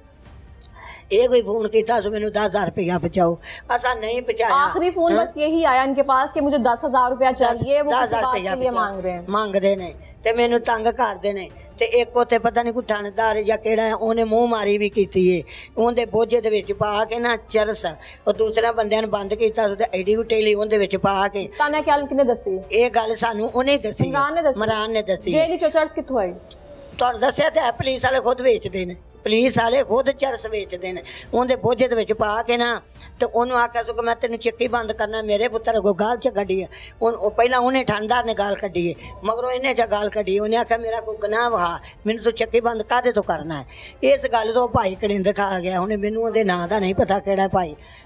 ये कोई फोन किया तो मैंने 10,000 रुपया पहुँचाओ, ऐसा नहीं पहुँचाया। आखिरी फोन बस यही आया इनके पास कि मुझे 10,000 रुपया चाहिए, वो 10,000 रुपया मांग रहे हैं, मांगते ने ते मैनू तंग करते ने। ते एक उत्ते पता नहीं कोई थानेदार या केड़ा है, उन्हें मूँह मारी भी की है, उनके बोझे दे विच पा के ना चरस, और दूसरे बंदे ने बंद किया एडी उटेली उनके विच पा के। ताने क्या किने दसी ये गल? सानू उन्हें दसी, इमरान ने दसी। जेल चो चरस कित्थों आई? तुहानू दस्सिया ते पुलिस वाले खुद बेचते हैं, पुलिस वाले खुद चरस बेचते हैं। उनके बोझे के पा के ना तो उन्होंने आख्या सो कि मैं तेन चक्की बंद करना। मेरे पुत्र को गाल च कढ़ी है, पहला उन्हें थानेदार ने गाल कढ़ी है, मगरों इन्हें च गाल कढ़ी। उन्हें आख्या मेरा कोई गुनाह वहा, मैनू तो चक्की बंद काहदे तो करना है। इस गल तो भाई कड़िंद खा गया। उन्हें मैनू उहदे नां दा नहीं पता किहड़ा भाई,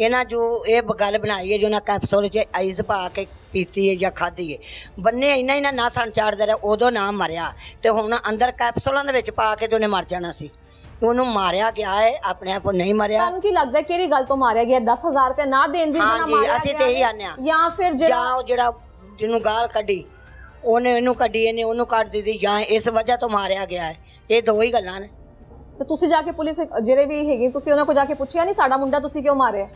ਇਹਨਾਂ ਜੋ ਇਹ ਗੱਲ ਬਣਾਈ ਹੈ, ਜੋ ਨਾ ਕੈਪਸੂਲ 'ਚ ਆਈਸ ਪਾ ਕੇ ਪੀਤੀ ਹੈ ਜਾਂ ਖਾਧੀ ਹੈ, ਬੰਨੇ ਇਹਨਾਂ ਨਾ ਸਾਨੂੰ ਚਾੜਦਾ ਰਿਹਾ, ਉਦੋਂ ਨਾ ਮਰਿਆ ਤੇ ਹੁਣ ਅੰਦਰ ਕੈਪਸੂਲਾਂ ਦੇ ਵਿੱਚ ਪਾ ਕੇ ਤੇ ਉਹਨੇ ਮਰ ਜਾਣਾ ਸੀ। ਉਹਨੂੰ ਮਾਰਿਆ ਗਿਆ ਹੈ, ਆਪਣੇ ਆਪ ਨਹੀਂ ਮਰਿਆ। ਤੁਹਾਨੂੰ ਕੀ ਲੱਗਦਾ ਕਿਹੜੀ ਗੱਲ ਤੋਂ ਮਾਰਿਆ ਗਿਆ? 10,000 ਰੁਪਏ ਨਾ ਦੇਣ ਦੀ ਹਾਂ ਜੀ, ਅਸੀਂ ਤੇ ਇਹੀ ਆਨੇ ਆ, ਜਾਂ ਫਿਰ ਜਿਹੜਾ ਜਿਹਨੂੰ ਗਾਲ ਕੱਢੀ ਉਹਨੇ ਇਹਨੂੰ ਕੱਢੀ, ਇਹਨੇ ਉਹਨੂੰ ਕੱਢ ਦਿੱਤੀ, ਜਾਂ ਇਸ ਵਜ੍ਹਾ ਤੋਂ ਮਾਰਿਆ ਗਿਆ ਹੈ। ਇਹ ਦੋ ਹੀ ਗੱਲਾਂ ਨੇ। ਤੇ ਤੁਸੀਂ ਜਾ ਕੇ ਪੁਲਿਸ ਜਿਹੜੇ ਵੀ ਹੈਗੇ ਤੁਸੀਂ ਉਹਨਾਂ ਕੋਲ ਜਾ ਕੇ ਪੁੱਛਿਆ ਨਹੀਂ ਸਾਡਾ ਮੁੰਡਾ ਤੁਸੀਂ ਕਿਉਂ ਮਾਰਿਆ?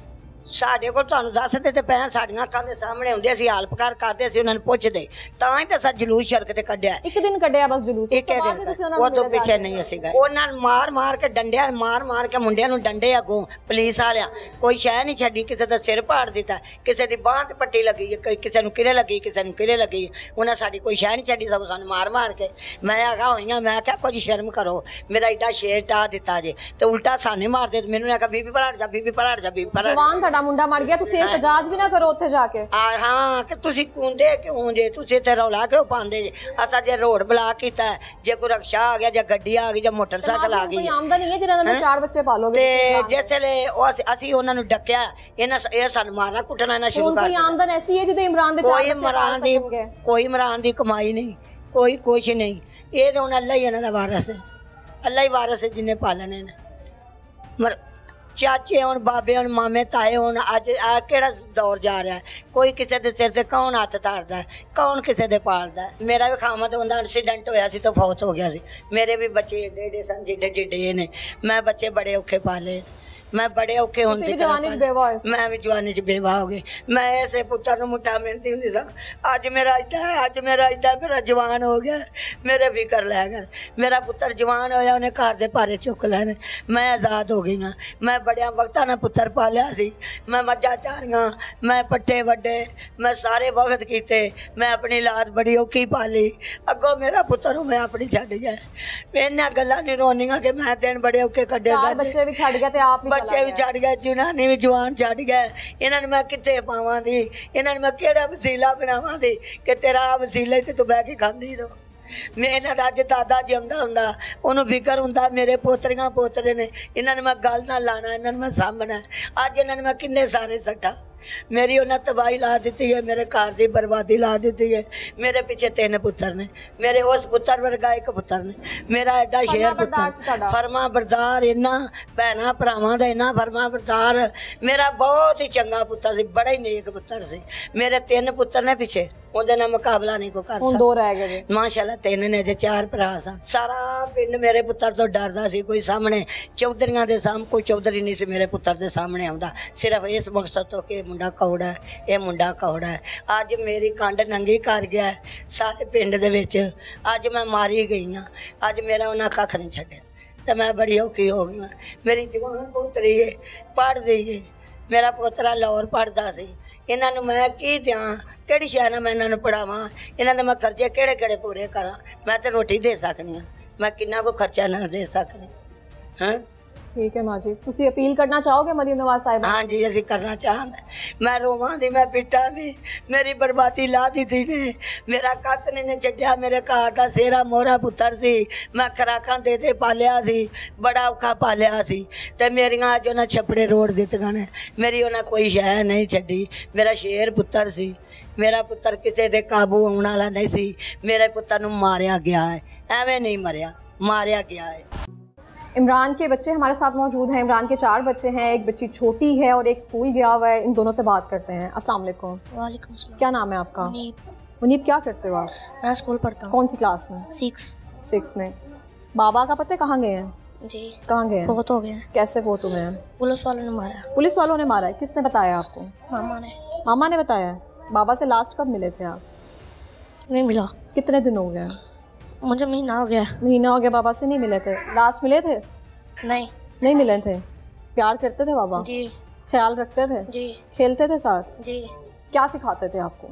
ਸਾਡੇ ਕੋਲ ਤੁਹਾਨੂੰ ਦੱਸਦੇ ਤੇ ਪੈ, ਸਾਡੀਆਂ ਅੱਖਾਂ ਦੇ ਸਾਹਮਣੇ ਹੁੰਦੇ, ਅਸੀਂ ਹਾਲਪਕਾਰ ਕਰਦੇ ਸੀ, ਉਹਨਾਂ ਨੂੰ ਪੁੱਛਦੇ, ਤਾਂ ਹੀ ਤਾਂ ਸਾ ਜਲੂਸ ਸੜਕ ਤੇ ਕੱਢਿਆ। ਇੱਕ ਦਿਨ ਕੱਢਿਆ ਬਸ ਜਲੂਸ, ਇੱਕ ਦਿਨ ਉਹ ਤੋਂ ਪਿੱਛੇ ਨਹੀਂ ਅਸੀਂ ਗਏ। ਉਹਨਾਂ ਨੂੰ ਮਾਰ ਕੇ ਡੰਡਿਆ, ਮਾਰ ਕੇ ਮੁੰਡਿਆਂ ਨੂੰ ਡੰਡੇ ਅੱਗੋਂ ਪੁਲਿਸ ਵਾਲਿਆਂ, ਕੋਈ ਸ਼ੈ ਨਹੀਂ ਛੱਡੀ। ਕਿਸੇ ਦਾ ਸਿਰ ਪਾੜ ਦਿੱਤਾ, ਕਿਸੇ ਦੀ ਬਾਂਹ ਤੇ ਪੱਟੀ ਲੱਗੀ, ਕਿਸੇ ਨੂੰ ਕਿਰੇ ਲੱਗੀ, ਕਿਸੇ ਨੂੰ ਕਿਰੇ ਲੱਗੀ। ਉਹਨਾਂ ਸਾਡੀ ਕੋਈ ਸ਼ੈ ਨਹੀਂ ਛੱਡੀ, ਸਭ ਸਾਨੂੰ ਮਾਰ ਕੇ। ਮੈਂ ਆਗਾ ਹੋਈਆਂ, ਮੈਂ ਕਿਹਾ ਕੁਝ ਸ਼ਰਮ ਕਰੋ, ਮੇਰਾ ਏਡਾ ਸ਼ੇਰ ਟਾ ਦਿੱਤਾ ਜੇ ਤੇ ਉਲਟਾ ਸਾਨੇ ਮਾਰਦੇ। ਮੈਨੂੰ ਆਖਿਆ ਬੀਬੀ ਭਰਾੜ ਜਾ, ਬੀਬੀ ਭਰਾੜ ਜਾ, ਬੀਬੀ ਭਰਾੜ। ਜਵਾਨ ਤੁਹਾਡਾ ਮੁੰਡਾ ਮਰ ਗਿਆ, ਤੁਸੀਂ ਇhtਜਾਜ ਵੀ ਨਾ ਕਰੋ ਉੱਥੇ ਜਾ ਕੇ। ਹਾਂ ਕਿ ਤੁਸੀਂ ਕੁੰਦੇ ਕਿਉਂ ਜੇ, ਤੁਸੀਂ ਤੇ ਰੌਲਾ ਕਿਉਂ ਪਾਉਂਦੇ ਜੇ? ਅਸਾਂ ਜੇ ਰੋਡ ਬਲਾਕ ਕੀਤਾ, ਜੇ ਕੋਈ ਰਕਸ਼ਾ ਆ ਗਿਆ, ਜਾਂ ਗੱਡੀ ਆ ਗਈ, ਜਾਂ ਮੋਟਰਸਾਈਕਲ ਆ ਗਈ, ਕੋਈ ਆਮਦਨ ਨਹੀਂ ਹੈ ਜਿਹਨਾਂ ਦੇ 4 ਬੱਚੇ ਪਾਲੋਗੇ। ਤੇ ਜਿਸ ਵੇਲੇ ਅਸੀਂ ਉਹਨਾਂ ਨੂੰ ਡੱਕਿਆ, ਇਹ ਸਾਨੂੰ ਮਾਰਨਾ ਕੁੱਟਣਾ ਇਹਨਾਂ ਸ਼ੁਰੂ ਕਰ ਦਿੱਤਾ। ਕੋਈ ਆਮਦਨ ਐਸੀ ਹੈ ਜਿਹਦੇ ਇਮਰਾਨ ਦੇ 4 ਬੱਚੇ ਕੋਈ ਇਮਰਾਨ ਦੀ ਕਮਾਈ ਨਹੀਂ, ਕੋਈ ਕੁਛ ਨਹੀਂ। ਇਹ ਤਾਂ ਹੁਣ ਅੱਲਾ ਹੀ ਇਹਨਾਂ ਦਾ ਵਾਰਸ ਹੈ, ਅੱਲਾ ਹੀ ਵਾਰਸ ਹੈ ਜਿਹਨੇ ਪਾਲਣੇ ਨੇ। ਚਾਚੇ ਹੁਣ, ਬਾਬੇ ਹੁਣ, ਮਾਮੇ ਤਾਏ ਹੁਣ, ਅੱਜ ਆ ਕਿਹੜਾ ਦੌਰ ਜਾ ਰਿਹਾ? ਕੋਈ ਕਿਸੇ ਦੇ ਸਿਰ ਤੇ ਕੌਣ ਹੱਥ ਧਾਰਦਾ, ਕੌਣ ਕਿਸੇ ਦੇ ਪਾਲਦਾ? ਮੇਰਾ ਵੀ ਖਾਮਦ ਹੁੰਦਾ, ਐਕਸੀਡੈਂਟ ਹੋਇਆ ਸੀ ਤਾਂ ਫੌਤ ਹੋ ਗਿਆ ਸੀ। ਮੇਰੇ ਵੀ ਬੱਚੇ ਏਡੇ ਏਡੇ ਸਨ, ਜਿੱਡੇ ਨੇ। ਮੈਂ ਬੱਚੇ ਬੜੇ ਔਖੇ ਪਾਲੇ, ਮੈਂ ਬੜੇ ਔਖੇ ਹੁਣ ਤੇ ਮੈਂ ਵੀ ਜਵਾਨੀ ਚ ਬੇਵਾ ਹੋ ਗਈ। ਮੈਂ ਐਸੇ ਪੁੱਤਰ ਨੂੰ ਮੁੱਠਾ ਮਿਲਦੀ ਹੁੰਦੀ ਸਾਂ, ਅੱਜ ਮੇਰਾ ਏਡਾ ਮੇਰਾ ਜਵਾਨ ਹੋ ਗਿਆ। ਮੇਰੇ ਫਿਕਰ ਲੈ ਕਰ, ਮੇਰਾ ਪੁੱਤਰ ਜਵਾਨ ਹੋਇਆ, ਉਹਨੇ ਘਰ ਦੇ ਭਾਰੇ ਚੁੱਕ ਲੈਣੇ, ਮੈਂ ਆਜ਼ਾਦ ਹੋ ਗਈ ਹਾਂ। ਮੈਂ ਬੜਿਆਂ ਵਕਤਾਂ ਨਾਲ ਪੁੱਤਰ ਪਾਲਿਆ ਸੀ, ਮੈਂ ਮੱਝਾਂ ਚਾਰੀਆਂ, ਮੈਂ ਪੱਠੇ ਵੱਡੇ, ਮੈਂ ਸਾਰੇ ਵਕਤ ਕੀਤੇ, ਮੈਂ ਆਪਣੀ ਲਾਦ ਬੜੀ ਔਖੀ ਪਾਲੀ। ਅੱਗੋਂ ਮੇਰਾ ਪੁੱਤਰ ਮੈਂ ਆਪਣੀ ਛੱਡ ਗਿਆ। ਇਹਨਾਂ ਗੱਲਾਂ ਨਹੀਂ ਰੋਣੀਆਂ ਕਿ ਮੈਂ ਦਿਨ ਬੜੇ ਔਖੇ ਕੱਢੇ, ਬੱਚੇ ਵੀ ਛੱਡ ਗਿਆ ਤੇ ਆਪ ਬੱਚੇ ਵੀ ਛੱਡ ਗਏ, ਜਨਾਨੀ ਵੀ ਜਵਾਨ ਛੱਡ ਗਏ। ਇਹਨਾਂ ਨੂੰ ਮੈਂ ਕਿੱਥੇ ਪਾਵਾਂ ਦੀ, ਇਹਨਾਂ ਨੂੰ ਮੈਂ ਕਿਹੜਾ ਵਸੀਲਾ ਬਣਾਵਾਂ ਦੀ ਕਿ ਤੇਰਾ ਵਸੀਲੇ ਤੇ ਤੂੰ ਬਹਿ ਕੇ ਖਾਂਦੀ ਰਹੋ। ਮੈਂ ਇਹਨਾਂ ਦਾ ਅੱਜ ਦਾਦਾ ਜਿਉਂਦਾ ਹੁੰਦਾ, ਉਹਨੂੰ ਫਿਕਰ ਹੁੰਦਾ ਮੇਰੇ ਪੋਤਰੀਆਂ ਪੋਤਰੇ ਨੇ, ਇਹਨਾਂ ਨੂੰ ਮੈਂ ਗੱਲ ਨਾਲ ਲਾਣਾ, ਇਹਨਾਂ ਨੂੰ ਮੈਂ ਸਾਂਭਣਾ। ਅੱਜ ਇਹਨਾਂ ਨੂੰ ਮੈਂ ਕਿੰਨੇ ਸਾਰੇ ਸੱਟਾਂ, ਮੇਰੀ ਉਹਨਾਂ ਤਬਾਹੀ ਲਾ ਦਿੱਤੀ ਹੈ, ਮੇਰੇ ਘਰ ਦੀ ਬਰਬਾਦੀ ਲਾ ਦਿੱਤੀ ਹੈ। ਮੇਰੇ ਪਿੱਛੇ 3 ਪੁੱਤਰ ਨੇ, ਮੇਰੇ ਉਸ ਪੁੱਤਰ ਵਰਗਾ 1 ਪੁੱਤਰ ਨੇ, ਮੇਰਾ ਐਡਾ ਸ਼ੇਰ ਪੁੱਤਰ, ਫਰਮਾ ਬਰਦਾਰ, ਇਹਨਾਂ ਭੈਣਾਂ ਭਰਾਵਾਂ ਦਾ ਇਹਨਾਂ ਫਰਮਾ ਬਰਦਾਰ। ਮੇਰਾ ਬਹੁਤ ਹੀ ਚੰਗਾ ਪੁੱਤਰ ਸੀ, ਬੜਾ ਹੀ ਨੇਕ ਪੁੱਤਰ ਸੀ। ਮੇਰੇ 3 ਪੁੱਤਰ ਨੇ ਪਿੱਛੇ, ਉਹਦੇ ਨਾਲ ਮੁਕਾਬਲਾ ਨਹੀਂ ਕੋ ਕਰ ਸਕਦਾ। 2 ਰਹਿ ਗਏ ਮਾਸ਼ਾਅੱਲਾ, 3 ਨੇ, ਜੇ 4 ਭਰਾ ਸਨ। ਸਾਰਾ ਪਿੰਡ ਮੇਰੇ ਪੁੱਤਰ ਤੋਂ ਡਰਦਾ ਸੀ। ਕੋਈ ਸਾਹਮਣੇ ਚੌਧਰੀਆਂ ਦੇ ਸਾਹਮਣੇ ਕੋਈ ਚੌਧਰੀ ਨਹੀਂ ਸੀ ਮੇਰੇ ਪੁੱਤਰ ਦੇ ਸਾਹਮਣੇ ਆਉਂਦਾ, ਸਿਰਫ ਇਸ ਮਕਸਦ ਤੋਂ ਕਿ ਮੁੰਡਾ ਕੌੜਾ ਹੈ, ਇਹ ਮੁੰਡਾ ਕੌੜਾ ਹੈ। ਅੱਜ ਮੇਰੀ ਕੰਡ ਨੰਗੀ ਕਰ ਗਿਆ ਸਾਰੇ ਪਿੰਡ ਦੇ ਵਿੱਚ, ਅੱਜ ਮੈਂ ਮਾਰੀ ਗਈ ਹਾਂ। ਅੱਜ ਮੇਰਾ ਉਹਨਾਂ ਕੱਖ ਨਹੀਂ ਛੱਡਿਆ ਤੇ ਮੈਂ ਬੜੀ ਔਖੀ ਹੋ ਗਈ। ਮੇਰੀ ਜਵਾਨ ਪੁੱਤਰੀ ਹੈ, ਪੜ੍ਹਦੀ ਹੈ, ਮੇਰਾ ਪੋਤਰਾ ਲਾਹੌਰ ਪੜ੍ਹਦਾ ਸੀ। ਇਹਨਾਂ ਨੂੰ ਮੈਂ ਕੀ ਦਿਆਂ, ਕਿਹੜੀ ਸ਼ੈ ਨਾਲ ਮੈਂ ਇਹਨਾਂ ਨੂੰ ਪੜ੍ਹਾਵਾਂ? ਇਹਨਾਂ ਦੇ ਮੈਂ ਖਰਚੇ ਕਿਹੜੇ ਪੂਰੇ ਕਰਾਂ? ਮੈਂ ਤਾਂ ਰੋਟੀ ਦੇ ਸਕਦੀ ਹਾਂ, ਮੈਂ ਕਿੰਨਾ ਕੋ ਖਰਚਾ ਇਹਨਾਂ ਨੂੰ ਦੇ ਸਕਦੀ ਹਾਂ। ਠੀਕ ਹੈ ਮਾਂ ਜੀ, ਤੁਸੀਂ ਅਪੀਲ ਕਰਨਾ ਚਾਹੋਗੇ ਮਰੀਮ ਨਵਾਜ਼ ਸਾਹਿਬ? हाँ जी, ਅਸੀਂ ਕਰਨਾ ਚਾਹੁੰਦੇ। ਮੈਂ ਰੋਵਾਂ ਦੀ, ਮੈਂ ਪਿੱਟਾਂ ਦੀ, ਮੇਰੀ ਬਰਬਾਦੀ ਲਾ ਦਿੱਤੀ ਨੇ। ਮੇਰਾ ਕੱਖ ਨੇ ਛੱਡਿਆ, ਮੇਰੇ ਘਰ ਦਾ ਸੇਰਾ ਮੋਹਰਾ ਪੁੱਤਰ ਸੀ, ਮੈਂ ਖਰਾਕਾਂ ਦੇ ਪਾਲਿਆ ਸੀ, ਬੜਾ ਔਖਾ ਪਾਲਿਆ ਸੀ। ਤੇ ਮੇਰੀਆਂ ਅੱਜ ਉਹਨਾਂ ਛੱਪੜੇ ਰੋੜ ਦਿੱਤੀਆਂ ਨੇ, ਮੇਰੀ ਉਹਨਾਂ ਕੋਈ ਸ਼ੈ ਨਹੀਂ ਛੱਡੀ। ਮੇਰਾ ਸ਼ੇਰ ਪੁੱਤਰ ਸੀ, ਮੇਰਾ ਪੁੱਤਰ ਕਿਸੇ ਦੇ ਕਾਬੂ ਆਉਣ ਵਾਲਾ ਨਹੀਂ ਸੀ। ਮੇਰੇ ਪੁੱਤਰ ਨੂੰ ਮਾਰਿਆ ਗਿਆ ਹੈ, ਐਵੇਂ नहीं मरिया, मारिया गया है। इमरान के बच्चे हमारे साथ मौजूद हैं। इमरान के 4 बच्चे हैं, एक बच्ची छोटी है और एक स्कूल गया हुआ है। इन दोनों से बात करते हैं। अस्सलाम वालेकुम। वालेकुम सलाम। क्या नाम है आपका? मुनीब। क्या करते हो आप? मैं स्कूल पढ़ता हूँ। कौन सी क्लास में? 6 में। बाबा का पता है कहाँ गए हैं? जी। कहाँ गए हैं? फोत हो गए। कैसे फोत हुए हैं? पुलिस वालों ने मारा। पुलिस वालों ने मारा है? किसने बताया आपको? मामा ने। मामा ने बताया? बाबा से लास्ट कब मिले थे आप? नहीं मिला। कितने दिन हो गए? मुझे महीना हो गया। महीना हो गया बाबा से नहीं मिले थे? लास्ट मिले थे? नहीं मिले थे। प्यार करते थे बाबा? जी। ख्याल रखते थे? जी। खेलते थे साथ? जी। क्या सिखाते थे आपको?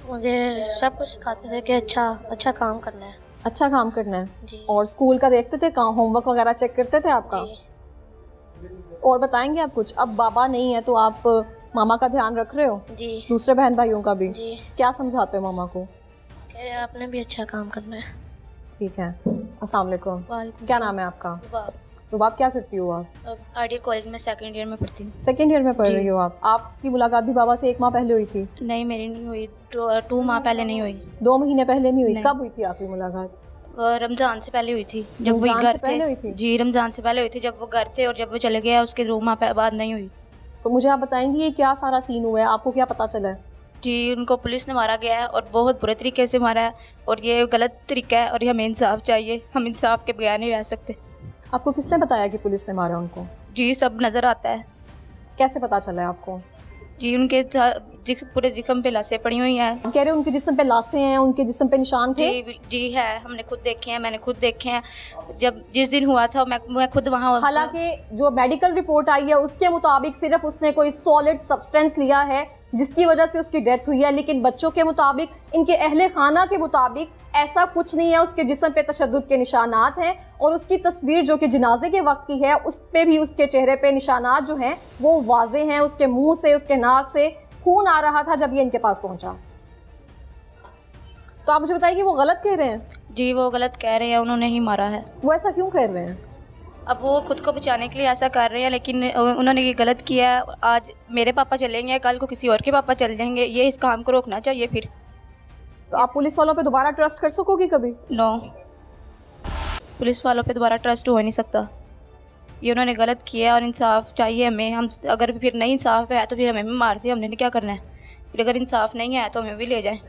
मुझे सब कुछ सिखाते थे कि अच्छा काम करना है। अच्छा काम करना है जी। और स्कूल का देखते थे, कहाँ होमवर्क वगैरह चेक करते थे आपका? जी। और बताएंगे आप कुछ? अब बाबा नहीं है तो आप मामा का ध्यान रख रहे हो? जी। दूसरे बहन भाइयों का भी? जी। क्या समझाते हो मामा को? कि आपने भी अच्छा काम करना है। ठीक है। अस्सलाम वालेकुम। वालेकुम क्या सलाम। नाम है आपका? रुबाब क्या करती हो आप? आइडियल कॉलेज में सेकंड ईयर में पढ़ती हूँ। सेकंड ईयर में पढ़ रही हो आप? आपकी मुलाकात भी बाबा से 1 माह पहले हुई थी? नहीं, मेरी नहीं हुई, 2 माह पहले नहीं हुई। 2 महीने पहले नहीं हुई? नहीं। कब हुई थी आपकी मुलाकात? रमज़ान से पहले हुई थी, जब वो रमज़ान घर से पहले हुई थी? जी, रमज़ान से पहले हुई थी, जब वो घर थे, और जब वो चले गए उसके 2 माह बाद नहीं हुई। तो मुझे आप बताएंगी ये क्या सारा सीन हुआ है, आपको क्या पता चला है? जी, उनको पुलिस ने मारा गया है और बहुत बुरे तरीके से मारा है, और ये गलत तरीका है, और ये हमें इंसाफ चाहिए, हम इंसाफ के बगैर नहीं रह सकते। आपको किसने बताया कि पुलिस ने मारा उनको? जी, सब नज़र आता है। कैसे पता चला है आपको? जी, उनके पूरे जिस्म पे लाशें पड़ी हुई हैं। आप कह रहे हो उनके जिस्म पे लाशें हैं, उनके जिस्म पे निशान थे? जी है, हमने खुद देखे हैं, मैंने खुद देखे हैं। जब जिस दिन हुआ था मैं खुद वहाँ। हालांकि जो मेडिकल रिपोर्ट आई है उसके मुताबिक सिर्फ उसने कोई सॉलिड सब्सटेंस लिया है जिसकी वजह से उसकी डेथ हुई है, लेकिन बच्चों के मुताबिक, इनके अहले खाना के मुताबिक ऐसा कुछ नहीं है। उसके जिस्म पे तशद्दुद के निशानात हैं, और उसकी तस्वीर जो कि जनाजे के वक्त की है उस पे भी उसके चेहरे पे निशानात जो हैं वो वाजे हैं। उसके मुंह से, उसके नाक से खून आ रहा था जब ये इनके पास पहुंचा। तो आप मुझे बताइए कि वो गलत कह रहे हैं? जी, वो गलत कह रहे हैं, उन्होंने ही मारा है। वो ऐसा क्यों कर रहे हैं? अब वो खुद को बचाने के लिए ऐसा कर रहे हैं, लेकिन उन्होंने ये गलत किया है। आज मेरे पापा चलेंगे, कल को किसी और के पापा चल जाएंगे, ये इस काम को रोकना चाहिए। फिर तो आप पुलिस वालों पे दोबारा ट्रस्ट कर सकोगी कभी? नो, पुलिस वालों पे दोबारा ट्रस्ट हो नहीं सकता। ये उन्होंने गलत किया और इंसाफ चाहिए हमें। हम अगर फिर नहीं इंसाफ है तो फिर हमें भी मार दिया, हमने क्या करना है? फिर अगर इंसाफ नहीं है तो हमें भी ले जाए।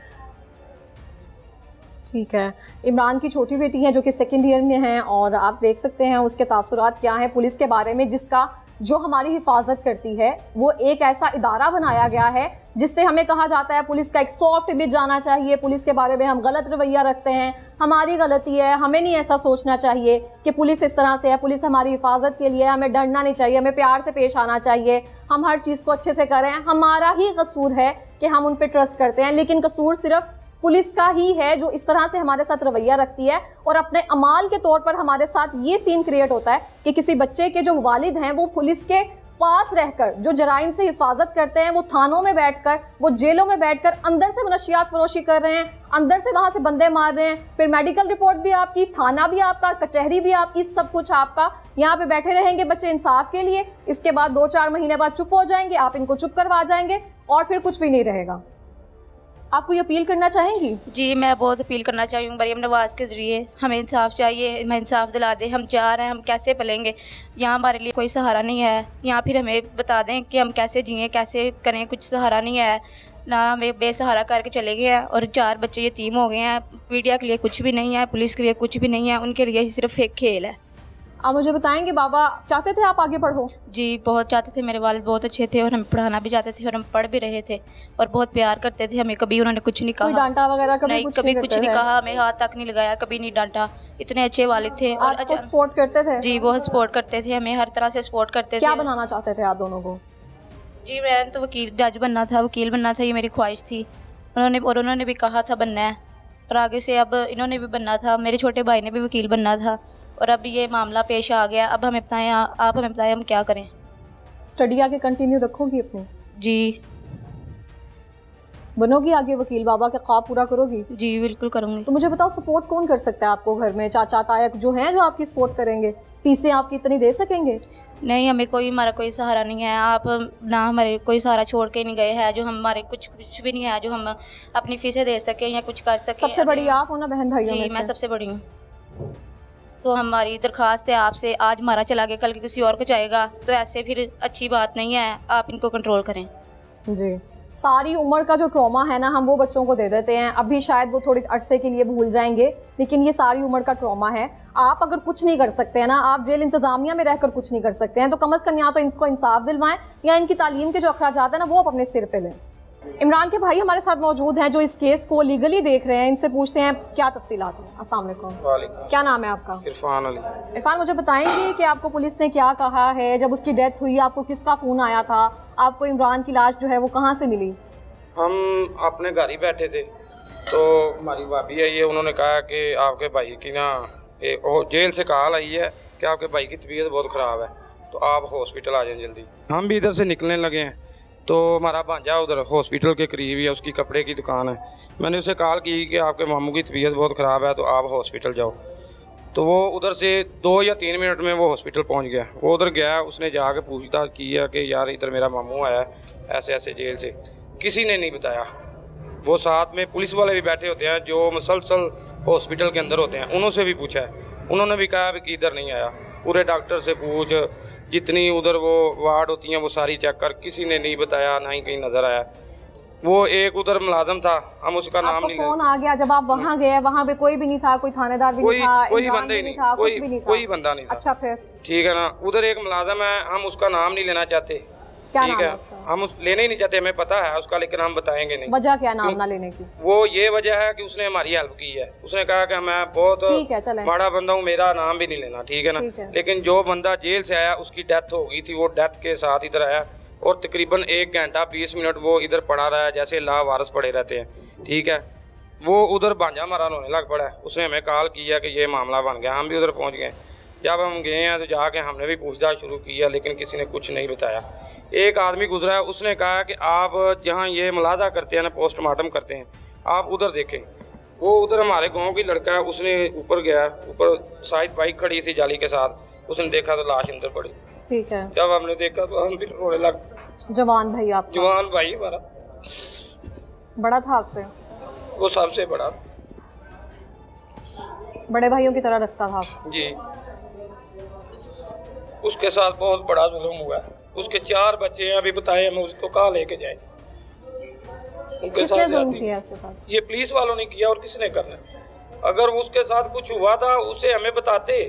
ठीक है। इमरान की छोटी बेटी है जो कि सेकंड ईयर में है, और आप देख सकते हैं उसके तासुरात क्या हैं पुलिस के बारे में, जिसका जो हमारी हिफाजत करती है। वो एक ऐसा इदारा बनाया गया है जिससे हमें कहा जाता है पुलिस का एक सॉफ्ट इमेज जाना चाहिए, पुलिस के बारे में हम गलत रवैया रखते हैं, हमारी गलती है, हमें नहीं ऐसा सोचना चाहिए कि पुलिस इस तरह से है, पुलिस हमारी हिफाजत के लिए, हमें डरना नहीं चाहिए, हमें प्यार से पेश आना चाहिए, हम हर चीज़ को अच्छे से करें, हमारा ही कसूर है कि हम उन पर ट्रस्ट करते हैं। लेकिन कसूर सिर्फ पुलिस का ही है जो इस तरह से हमारे साथ रवैया रखती है, और अपने अमाल के तौर पर हमारे साथ ये सीन क्रिएट होता है कि किसी बच्चे के जो वालिद हैं वो पुलिस के पास रहकर जो जराइम से हिफाजत करते हैं, वो थानों में बैठकर, वो जेलों में बैठकर अंदर से मनशियात फरोशी कर रहे हैं, अंदर से वहां से बंदे मार रहे हैं। फिर मेडिकल रिपोर्ट भी आपकी, थाना भी आपका, कचहरी भी आपकी, सब कुछ आपका। यहाँ पे बैठे रहेंगे बच्चे इंसाफ के लिए, इसके बाद 2-4 महीने बाद चुप हो जाएंगे, आप इनको चुप करवा जाएंगे और फिर कुछ भी नहीं रहेगा। आप कोई अपील करना चाहेंगी? जी, मैं बहुत अपील करना चाहूँगी मरीम नवाज़ के ज़रिए। हमें इंसाफ चाहिए, हमें इंसाफ दिला दें। हम जा रहे हैं, हम कैसे पलेंगे? यहाँ हमारे लिए कोई सहारा नहीं है। यहाँ फिर हमें बता दें कि हम कैसे जिएँ, कैसे करें, कुछ सहारा नहीं है ना। हमें बेसहारा करके चले गए हैं और 4 बच्चे यतीम हो गए हैं। मीडिया के लिए कुछ भी नहीं है, पुलिस के लिए कुछ भी नहीं है, उनके लिए सिर्फ एक खेल है। आप मुझे बताएंगे बाबा चाहते थे आप आगे पढ़ो? जी, बहुत चाहते थे। मेरे वालिद बहुत अच्छे थे और हमें पढ़ाना भी चाहते थे और हम पढ़ भी रहे थे और बहुत प्यार करते थे हमें। कभी उन्होंने कुछ नहीं कहा, डांटा वगैरह कभी नहीं, कुछ कभी कुछ नहीं कहा, हमें हाथ तक नहीं लगाया, कभी नहीं डांटा। इतने अच्छे वालिद थे और आपको सपोर्ट करते थे? जी, बहुत सपोर्ट करते थे, हमें हर तरह से सपोर्ट करते थे। क्या बनाना चाहते थे आप दोनों को? जी, मैंने तो जज बनना था, वकील बनना था, ये मेरी ख्वाहिश थी। उन्होंने भी कहा था बनना है, और आगे से अब इन्होंने भी बनना था। मेरे छोटे भाई ने भी वकील बनना था, और अब ये मामला पेश आ गया। अब हमें बताएं, आप हमें बताएं हम क्या करें। स्टडी आगे कंटिन्यू रखोगी अपनी? जी। बनोगी आगे वकील, बाबा का ख्वाब पूरा करोगी? जी, बिल्कुल करूँगी। तो मुझे बताओ सपोर्ट कौन कर सकता है आपको घर में? चाचा ताया जो हैं जो आपकी सपोर्ट करेंगे? फीसें आपकी इतनी दे सकेंगे? नहीं, हमें हमारा कोई सहारा नहीं है। आप ना हमारे कोई सहारा छोड़ के नहीं गए हैं, जो हमारे कुछ भी नहीं है जो हम अपनी फीसें दे सकें या कुछ कर सकें। सबसे बड़ी आप हो ना बहन भाइयों में से? जी, मैं सबसे बड़ी हूँ। तो हमारी दरख्वास्त है आपसे, आज हमारा चला गया, कल किसी और को जाएगा, तो ऐसे फिर अच्छी बात नहीं है। आप इनको कंट्रोल करें। जी, सारी उम्र का जो ट्रॉमा है ना हम वो बच्चों को दे देते हैं। अभी शायद वो थोड़ी अरसे के लिए भूल जाएंगे, लेकिन ये सारी उम्र का ट्रॉमा है। आप अगर कुछ नहीं कर सकते हैं ना, आप जेल इंतजामिया में रहकर कुछ नहीं कर सकते हैं, तो कम से कम या तो इनको इंसाफ दिलवाएं या इनकी तालीम के जो अखराजात है ना वो आप अपने सिर पे लें। इमरान के भाई हमारे साथ मौजूद हैं जो इस केस को लीगली देख रहे हैं, इनसे पूछते हैं क्या तफसीलात हैं। अस्सलाम वालेकुम। क्या नाम है आपका? इरफान अली। इरफान, मुझे बताएंगे कि आपको पुलिस ने क्या कहा है? जब उसकी डेथ हुई आपको किसका फ़ोन आया था? आपको इमरान की लाश जो है वो कहाँ से मिली? हम अपने घर ही बैठे थे, तो हमारी भाभी है ये, उन्होंने कहा कि आपके भाई की ना जेल से कॉल आई है कि आपके भाई की तबीयत बहुत ख़राब है, तो आप हॉस्पिटल आ जाएं जल्दी। हम भी इधर से निकलने लगे हैं, तो हमारा भांजा उधर हॉस्पिटल के करीब ही है, उसकी कपड़े की दुकान है। मैंने उसे कॉल की कि आपके मामू की तबीयत बहुत ख़राब है, तो आप हॉस्पिटल जाओ। तो वो उधर से 2 या 3 मिनट में वो हॉस्पिटल पहुंच गया। वो उधर गया, उसने जाके पूछताछ किया कि यार इधर मेरा मामू आया ऐसे ऐसे जेल से, किसी ने नहीं बताया। वो साथ में पुलिस वाले भी बैठे होते हैं जो मुसलसल हॉस्पिटल के अंदर होते हैं, उन्होंने भी पूछा है, उन्होंने भी कहा कि इधर नहीं आया। पूरे डॉक्टर से पूछ, जितनी उधर वो वार्ड होती हैं वो सारी चेक कर, किसी ने नहीं बताया, ना ही कहीं नज़र आया। वो एक उधर मुलाजम था, हम उसका नाम नहीं फोन आ गया जब आप वहाँ गए, वहाँ पे कोई भी नहीं था, कोई थानेदार भी नहीं था, कोई बंदा ही नहीं था, कुछ भी नहीं था, कोई बंदा नहीं था। अच्छा फिर ठीक है ना, उधर एक मुलाजम है, हम उसका नाम नहीं लेना चाहते। क्या ठीक नाम है, है उसका? हम लेने ही नहीं चाहते, हमें पता है उसका, लेकिन हम बताएंगे नहीं। वजह क्या नाम ना लेने की? वो ये वजह है कि उसने हमारी हेल्प की है। उसने कहा कि मैं बहुत बड़ा बंदा हूँ, मेरा नाम भी नहीं लेना, ठीक है ना। लेकिन जो बंदा जेल से आया उसकी डेथ हो गई थी, वो डेथ के साथ इधर आया और तकरीबन 1 घंटा 20 मिनट वो इधर पड़ा रहा है, जैसे लावारिस पड़े रहते हैं। ठीक है, वो उधर भांजा मारा होने लग पड़ा है। उसने हमें कॉल किया कि ये मामला बन गया, हम भी उधर पहुँच गए। जब हम गए हैं तो जाके हमने भी पूछताछ शुरू किया, लेकिन किसी ने कुछ नहीं बताया। एक आदमी गुजरा है, उसने कहा कि आप जहाँ ये मुलाजा करते हैं ना, पोस्टमार्टम करते हैं, आप उधर देखें। वो उधर हमारे गांव की लड़का है, उसने ऊपर गया, ऊपर शायद बाइक खड़ी थी जाली के साथ, उसने देखा तो लाश अंदर पड़ी। ठीक है, जब हमने देखा तो हम भी रोने लग। जवान भाई आप? जवान भाई हमारा। बड़ा था आपसे? वो सबसे बड़ा, बड़े भाइयों की तरह रखता था जी। उसके साथ बहुत बड़ा जुल्म हुआ है। उसके 4 बच्चे हैं, अभी बताए हम उसको कहाँ लेके जाए। उनके साथ जुल्म किया उसके साथ? ये पुलिस वालों ने किया, और किसने करना। अगर उसके साथ कुछ हुआ था उसे हमें बताते,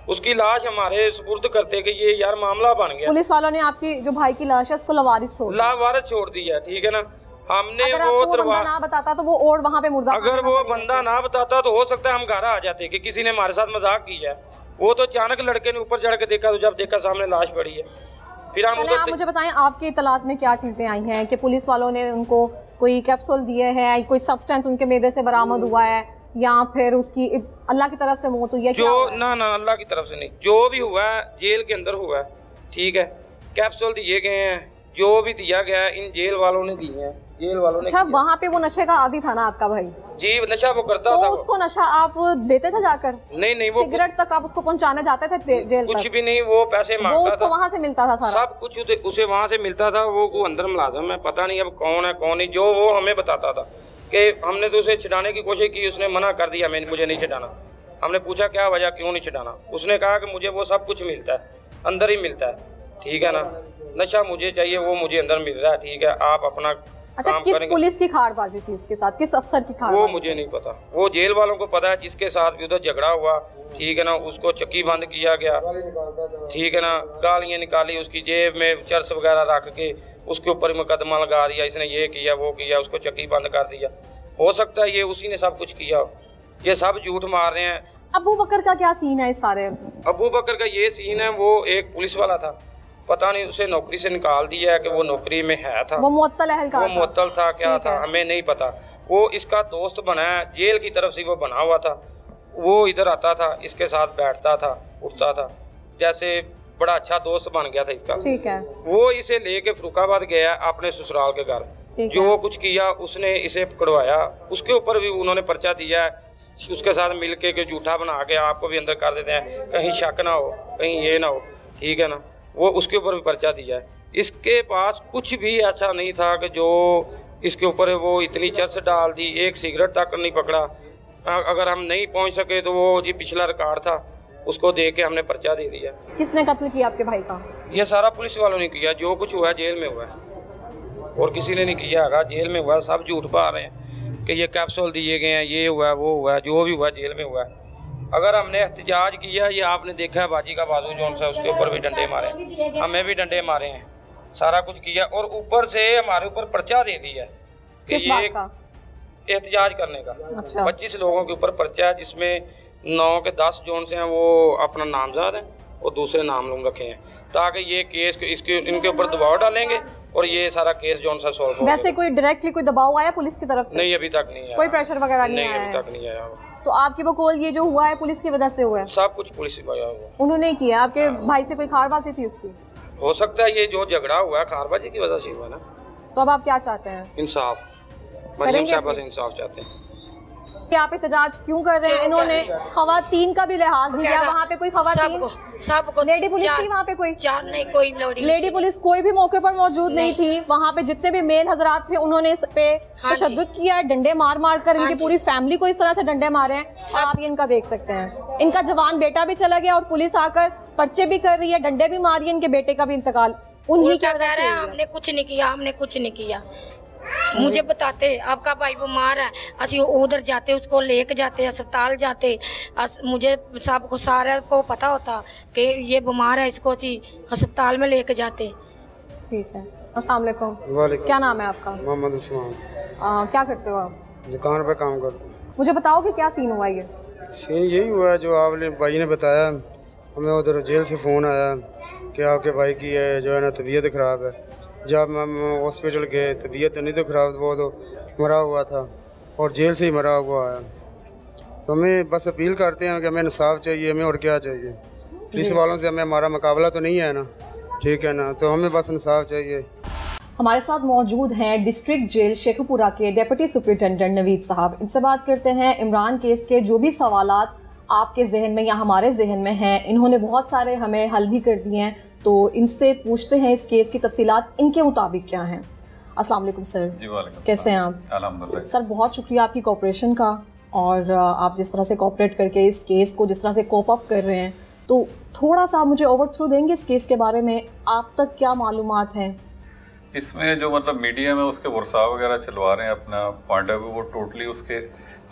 उसकी लाश हमारे सुपुर्द करते कि ये यार मामला बन गया। पुलिस वालों ने आपकी जो भाई की लाश है उसको लावारिस छोड़ दिया, ठीक है ना। हमने अगर वो बंदा ना बताता तो वो और वहाँ पे मुर्दा, अगर वो बंदा ना बताता तो हो सकता है हम घर आ जाते कि किसी ने हमारे साथ मजाक किया है। वो तो अचानक लड़के ने ऊपर चढ़ के देखा, तो जब देखा सामने लाश पड़ी है, फिर हम आप मुझे बताएं आपके इतलात में क्या चीजें आई हैं कि पुलिस वालों ने उनको कोई कैप्सूल दिए हैं, कोई सब्सटेंस उनके मैदे से बरामद हुआ है, या फिर उसकी अल्लाह की तरफ से मौत हुई है? जो ना अल्लाह की तरफ से नहीं, जो भी हुआ है जेल के अंदर हुआ है, ठीक है। कैप्सूल दिए गए हैं, जो भी दिया गया है इन जेल वालों ने दिए हैं, जेल वालों ने। अच्छा, वहाँ पे वो नशे का आदी था ना आपका भाई? जी, नशा वो करता था। उसको नशा आप देते थे जाकर? नहीं, वो सिगरेट तक आप उसको पहुँचाने जाते थे जेल तक? कुछ भी नहीं, वो पैसे मांगता था, वहाँ से मिलता था सारा सब कुछ उसे वहाँ से मिलता था। वो अंदर मुलाजिम है, पता नहीं अब कौन है कौन नहीं, जो वो हमें बताता था कि हमने तो उसे छिड़ाने की कोशिश की, उसने मना कर दिया, मुझे नहीं छिड़ाना। हमने पूछा क्या वजह, क्यों नहीं छिड़ाना? उसने कहा कि मुझे वो सब कुछ मिलता है, अंदर ही मिलता है, ठीक है ना। नशा मुझे चाहिए, वो मुझे अंदर मिल रहा है, ठीक है, आप अपना। अच्छा, किस पुलिस की खाड़बाजी थी उसके साथ, किस अफसर की खाड़बाजी? वो मुझे नहीं पता, वो जेल वालों को पता है। जिसके साथ भी उधर झगड़ा हुआ, ठीक है ना, उसको चक्की बंद किया गया, ठीक है ना, गालियाँ निकाली, उसकी जेब में चर्स वगैरह रख के उसके ऊपर मुकदमा लगा दिया, इसने ये किया वो किया, उसको चक्की बंद कर दिया। हो सकता है ये उसी ने सब कुछ किया, ये सब झूठ मार रहे हैं। अबू बकर का क्या सीन है इस सारे? अबू बकर का ये सीन है, वो एक पुलिस वाला था, पता नहीं उसे नौकरी से निकाल दिया है कि वो नौकरी में है था, वो मुअत्तल अहलकार, वो मुअत्तल था क्या था हमें नहीं पता। वो इसका दोस्त बना है, जेल की तरफ से वो बना हुआ था। वो इधर आता था, इसके साथ बैठता था, उठता था, जैसे बड़ा अच्छा दोस्त बन गया था इसका। ठीक है, वो इसे लेके फरुखाबाद गया अपने ससुराल के घर, जो कुछ किया उसने इसे पकड़वाया, उसके ऊपर भी उन्होंने पर्चा दिया है। उसके साथ मिलके के झूठा बना के आपको भी अंदर कर देते हैं, कहीं शक ना हो, कहीं ये ना हो, ठीक है ना। वो उसके ऊपर भी पर्चा दिया है। इसके पास कुछ भी ऐसा नहीं था कि जो इसके ऊपर वो इतनी चर्च डाल दी, एक सिगरेट तक नहीं पकड़ा। अगर हम नहीं पहुंच सके तो वो जी पिछला रिकॉर्ड था, उसको दे के हमने पर्चा दे दिया। किसने कत्ल किया आपके भाई का? ये सारा पुलिस वालों ने किया, जो कुछ हुआ जेल में हुआ है, और किसी ने नहीं किया है, जेल में हुआ। सब झूठ पा रहे हैं कि ये कैप्सूल दिए गए हैं, ये हुआ वो हुआ, जो भी हुआ जेल में हुआ है। अगर हमने एहतजाज किया, ये आपने देखा है बाजी का बाजू जौन सा, उसके ऊपर भी डंडे मारे, हमें भी डंडे मारे हैं, सारा कुछ किया, और ऊपर से हमारे ऊपर पर्चा दे दिया कि ये एहतजाज करने का। अच्छा। 25 लोगों के ऊपर पर्चा है, जिसमें 9 के 10 जोन से हैं वो अपना नामजद हैं और दूसरे नाम लोग रखे हैं, ताकि ये केस इसके इनके ऊपर दबाव डालेंगे और ये सारा केस जोन सा सॉल्व हो। वैसे कोई डायरेक्टली कोई दबाव आया पुलिस की तरफ से? नहीं, अभी तक नहीं आया, कोई प्रेशर वगैरह नहीं आया? अभी तक नहीं आया। तो आपकी बकौल ये जो हुआ है पुलिस की वजह से हुआ है? सब कुछ पुलिस की वजह हुआ। उन्होंने किया? आपके भाई से कोई खारबाजी थी उसकी? हो सकता है, ये जो झगड़ा हुआ है खारबाजी की वजह से हुआ ना। तो अब आप क्या चाहते हैं? इंसाफ, मरियम साहब से इंसाफ चाहते हैं। कि आप एहतजाज क्यों कर रहे हैं? इन्होंने खवातीन का भी लिहाज नहीं किया। वहाँ पे कोई खवातीन, सबको लेडी पुलिस थी वहाँ पे? कोई चार नहीं, कोई लेडी पुलिस कोई भी मौके पर मौजूद नहीं थी। वहाँ पे जितने भी मेल हजरात थे उन्होंने इस पे तशद्दुद किया है, डंडे मार मार कर इनकी पूरी फैमिली को इस तरह से डंडे मारे हैं। आप ये इनका देख सकते हैं, इनका जवान बेटा भी चला गया और पुलिस आकर पर्चे भी कर रही है, डंडे भी मारी है, इनके बेटे का भी इंतकाल उन्हीं की वजह से। हमने कुछ नहीं किया, हमने कुछ नहीं किया। मुझे बताते आपका भाई बीमार है, असि उधर जाते, उसको लेके जाते, अस्पताल जाते। मुझे सबको सारे को पता होता कि ये बीमार है, इसको असि अस्पताल में लेके जाते। ठीक है, अस्सलाम वालेकुम। क्या नाम है आपका? मोहम्मद उस्मान। क्या करते हो आप? दुकान पर काम करते हैं। मुझे बताओ कि क्या सीन हुआ? ये सीन यही हुआ जो आपने भाई ने बताया। हमें उधर जेल से फ़ोन आया कि आपके भाई की है जो है ना तबीयत ख़राब है। जब हम हॉस्पिटल गए, तबीयत नहीं तो ख़राब, वो तो मरा हुआ था और जेल से ही मरा हुआ है। तो हमें बस अपील करते हैं कि हमें इंसाफ चाहिए, हमें और क्या चाहिए। पुलिस वालों से हमें हमारा मुकाबला तो नहीं है ना, ठीक है ना, तो हमें बस इंसाफ चाहिए। हमारे साथ मौजूद हैं डिस्ट्रिक्ट जेल शेखुपुरा के डेप्यूटी सुपरिटेंडेंट नवीद साहब। इनसे बात करते हैं इमरान केस के जो भी सवालात आपके जहन में या हमारे जहन में हैं। इन्होंने बहुत सारे हमें हल भी कर दिए हैं, तो इनसे पूछते हैं इस केस की तफसीलात इनके मुताबिक क्या हैं। अस्सलाम वालेकुम सर। जी वालेकुम। कैसे हैं आप? अल्हम्दुलिल्लाह। सर बहुत शुक्रिया आपकी कोऑपरेशन का, और आप जिस तरह से कोऑपरेट करके इस केस को जिस तरह से कोप अप कर रहे हैं, तो थोड़ा सा मुझे ओवर थ्रू देंगे इस केस के बारे में? आप तक क्या मालूमात हैं इसमें? जो मतलब मीडिया में उसके वर्सा वगैरह चलवा रहे हैं अपना पॉइंट ऑफ व्यू, वो टोटली उसके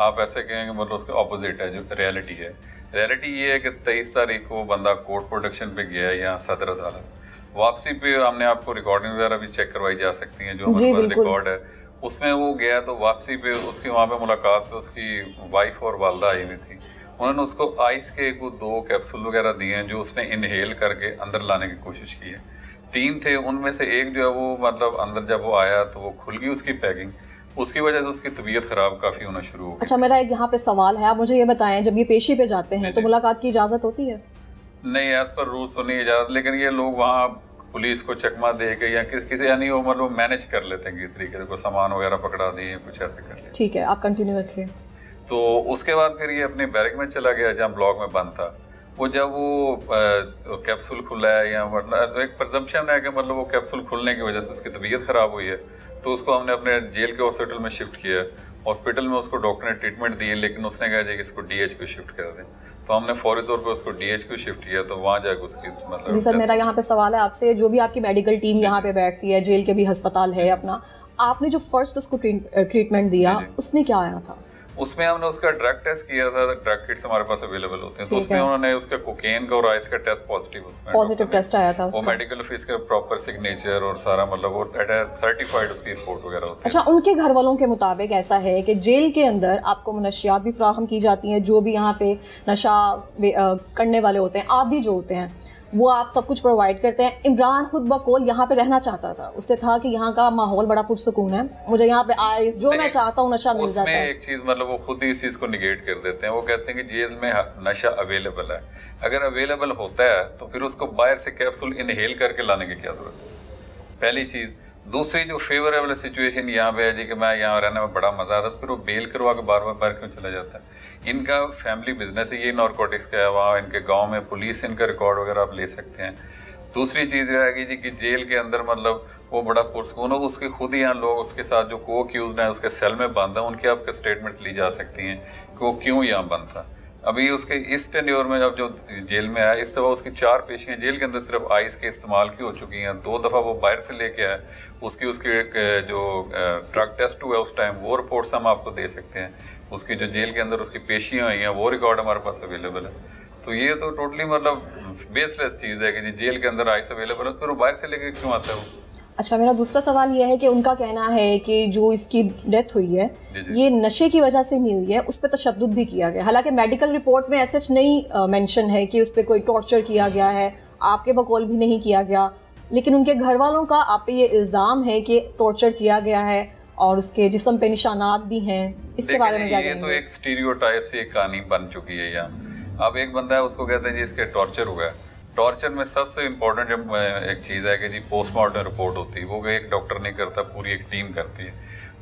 आप ऐसे कहेंगे मतलब उसके ऑपोजिट है। जो रियलिटी है, रियलिटी ये है कि 23 तारीख को बंदा कोर्ट प्रोडक्शन पे गया है यहाँ सदर अदालत। वापसी पे हमने आपको रिकॉर्डिंग वगैरह भी चेक करवाई जा सकती हैं, जो हमारे पास रिकॉर्ड है उसमें वो गया। तो वापसी पे उसकी वहाँ पे मुलाकात पे उसकी वाइफ और वालदा आई हुई थी। उन्होंने उसको आइस के को 2 कैप्सूल वगैरह दिए हैं जो उसने इनहेल करके अंदर लाने की कोशिश की है। 3 थे, उनमें से एक जो है वो मतलब अंदर जब वो आया तो वो खुल गई उसकी पैकिंग, उसकी वजह से उसकी तबीयत खराब काफ़ी होना शुरू हो गई। अच्छा, मेरा एक यहाँ पे सवाल है, आप मुझे ये बताएं, जब ये पेशी पे जाते हैं तो मुलाकात की इजाज़त होती है? नहीं, एज पर रूल्स तो नहीं इजाज़त, लेकिन ये लोग वहाँ पुलिस को चकमा दे के या किसी यानी वो मतलब मैनेज कर लेते हैं किस तरीके से, कोई सामान वगैरह पकड़ा दिए, कुछ ऐसे कर लिया। ठीक है, आप कंटिन्यू रखिए। तो उसके बाद फिर ये अपने बैरक में चला गया जहाँ ब्लॉक में बंद था। वो जब वो कैप्सूल खुला है या मतलब एक प्रजम्पशन है कि मतलब वो कैप्सूल खुलने की वजह से उसकी तबीयत ख़राब हुई है, तो उसको हमने अपने जेल के हॉस्पिटल में शिफ्ट किया। हॉस्पिटल में उसको डॉक्टर ने ट्रीटमेंट दी, लेकिन उसने कहा कि इसको DH शिफ्ट कर दें। तो हमने फौरी तौर पे उसको DH शिफ्ट किया, तो वहाँ जाकर उसकी मतलब। जी सर, मेरा यहाँ पे सवाल है आपसे, जो भी आपकी मेडिकल टीम यहाँ पे बैठती है, जेल के भी अस्पताल है अपना, आपने जो फर्स्ट उसको ट्रीटमेंट दिया उसमें क्या आया था? उसमें हमने उसका ड्रग टेस्ट किया था, ड्रग किट्स हमारे पास अवेलेबल होते हैं, तो उसमें उन्होंने उसका कोकेन का और आइस का टेस्ट पॉजिटिव टेस्ट आया था। वो मेडिकल ऑफिस का प्रॉपर सिग्नेचर और सारा मतलब वो सर्टिफाइड उसकी रिपोर्ट वगैरह होती है। अच्छा, उनके घर वालों के मुताबिक ऐसा है कि जेल के अंदर आपको मनशियात भी फराहम की जाती हैं, जो भी यहाँ पे नशा करने वाले होते हैं, आदि जो होते हैं, वो आप सब कुछ प्रोवाइड करते हैं। इमरान खुद बकौल यहाँ पे रहना चाहता था, उससे था कि यहाँ का माहौल बड़ा पुरसुकून है, मुझे यहाँ पे आए जो मैं चाहता हूँ नशा मिल जाता है। एक चीज़ मतलब वो खुद ही इस चीज़ को निगेट कर देते हैं। वो कहते हैं कि जेल में नशा अवेलेबल है, अगर अवेलेबल होता है तो फिर उसको बाहर से कैप्सूल इनहेल करके लाने की क्या जरूरत है, पहली चीज़। दूसरी जो फेवरेबल सिचुएशन यहाँ पे है जी कि मैं यहाँ रहने में बड़ा मज़ा आता है, फिर वो बेल करवा के बार बार क्यों चला जाता है? इनका फैमिली बिजनेस है ये नारकोटिक्स का है, वहाँ इनके गांव में पुलिस इनका रिकॉर्ड वगैरह आप ले सकते हैं। दूसरी चीज़ ये है जी कि जेल के अंदर मतलब वो बड़ा पुरस्कून हो, उसके खुद ही यहाँ लोग उसके साथ जो को अक्यूज्ड हैं उसके सेल में बंद है, उनके आपके स्टेटमेंट्स ली जा सकती हैं कि वो क्यों यहाँ बंद था। अभी उसके इस टेन्योर में जब जो जेल में आया, इस दफ़ा उसकी 4 पेशियाँ जेल के अंदर सिर्फ आइस के इस्तेमाल की हो चुकी हैं। 2 दफ़ा वो बाहर से लेके आए, उसकी जो ड्रग टेस्ट हुआ उस टाइम वो रिपोर्ट्स हम आपको दे सकते हैं। उसकी जो जेल के अंदर उसकी पेशियाँ हुई हैं वो रिकॉर्ड हमारे पास अवेलेबल है। तो ये तो टोटली मतलब बेसलेस चीज़ है कि जी जेल के अंदर आइस अवेलेबल है, फिर वो बाहर से लेके क्यों आता है वो? अच्छा, मेरा दूसरा सवाल ये है कि उनका कहना है कि जो इसकी डेथ हुई है ये नशे की वजह से नहीं हुई है, उस पर तशद्दुद भी किया गया। हालांकि मेडिकल रिपोर्ट में ऐसा नहीं मेंशन है कि उस पर कोई टॉर्चर किया गया है, आपके बकौल भी नहीं किया गया, लेकिन उनके घर वालों का आप पे ये इल्ज़ाम है कि टॉर्चर किया गया है और उसके जिस्म पे निशानात भी हैं। इसके बारे में क्या कहेंगे? ये तो एक स्टीरियोटाइप से एक कहानी बन चुकी है यहाँ। अब एक बंदा है उसको कहते हैं जी इसके टॉर्चर हुआ है। टॉर्चर में सबसे इम्पोर्टेंट एक चीज़ है कि जी पोस्टमार्टम रिपोर्ट होती है, वो एक डॉक्टर नहीं करता, पूरी एक टीम करती है।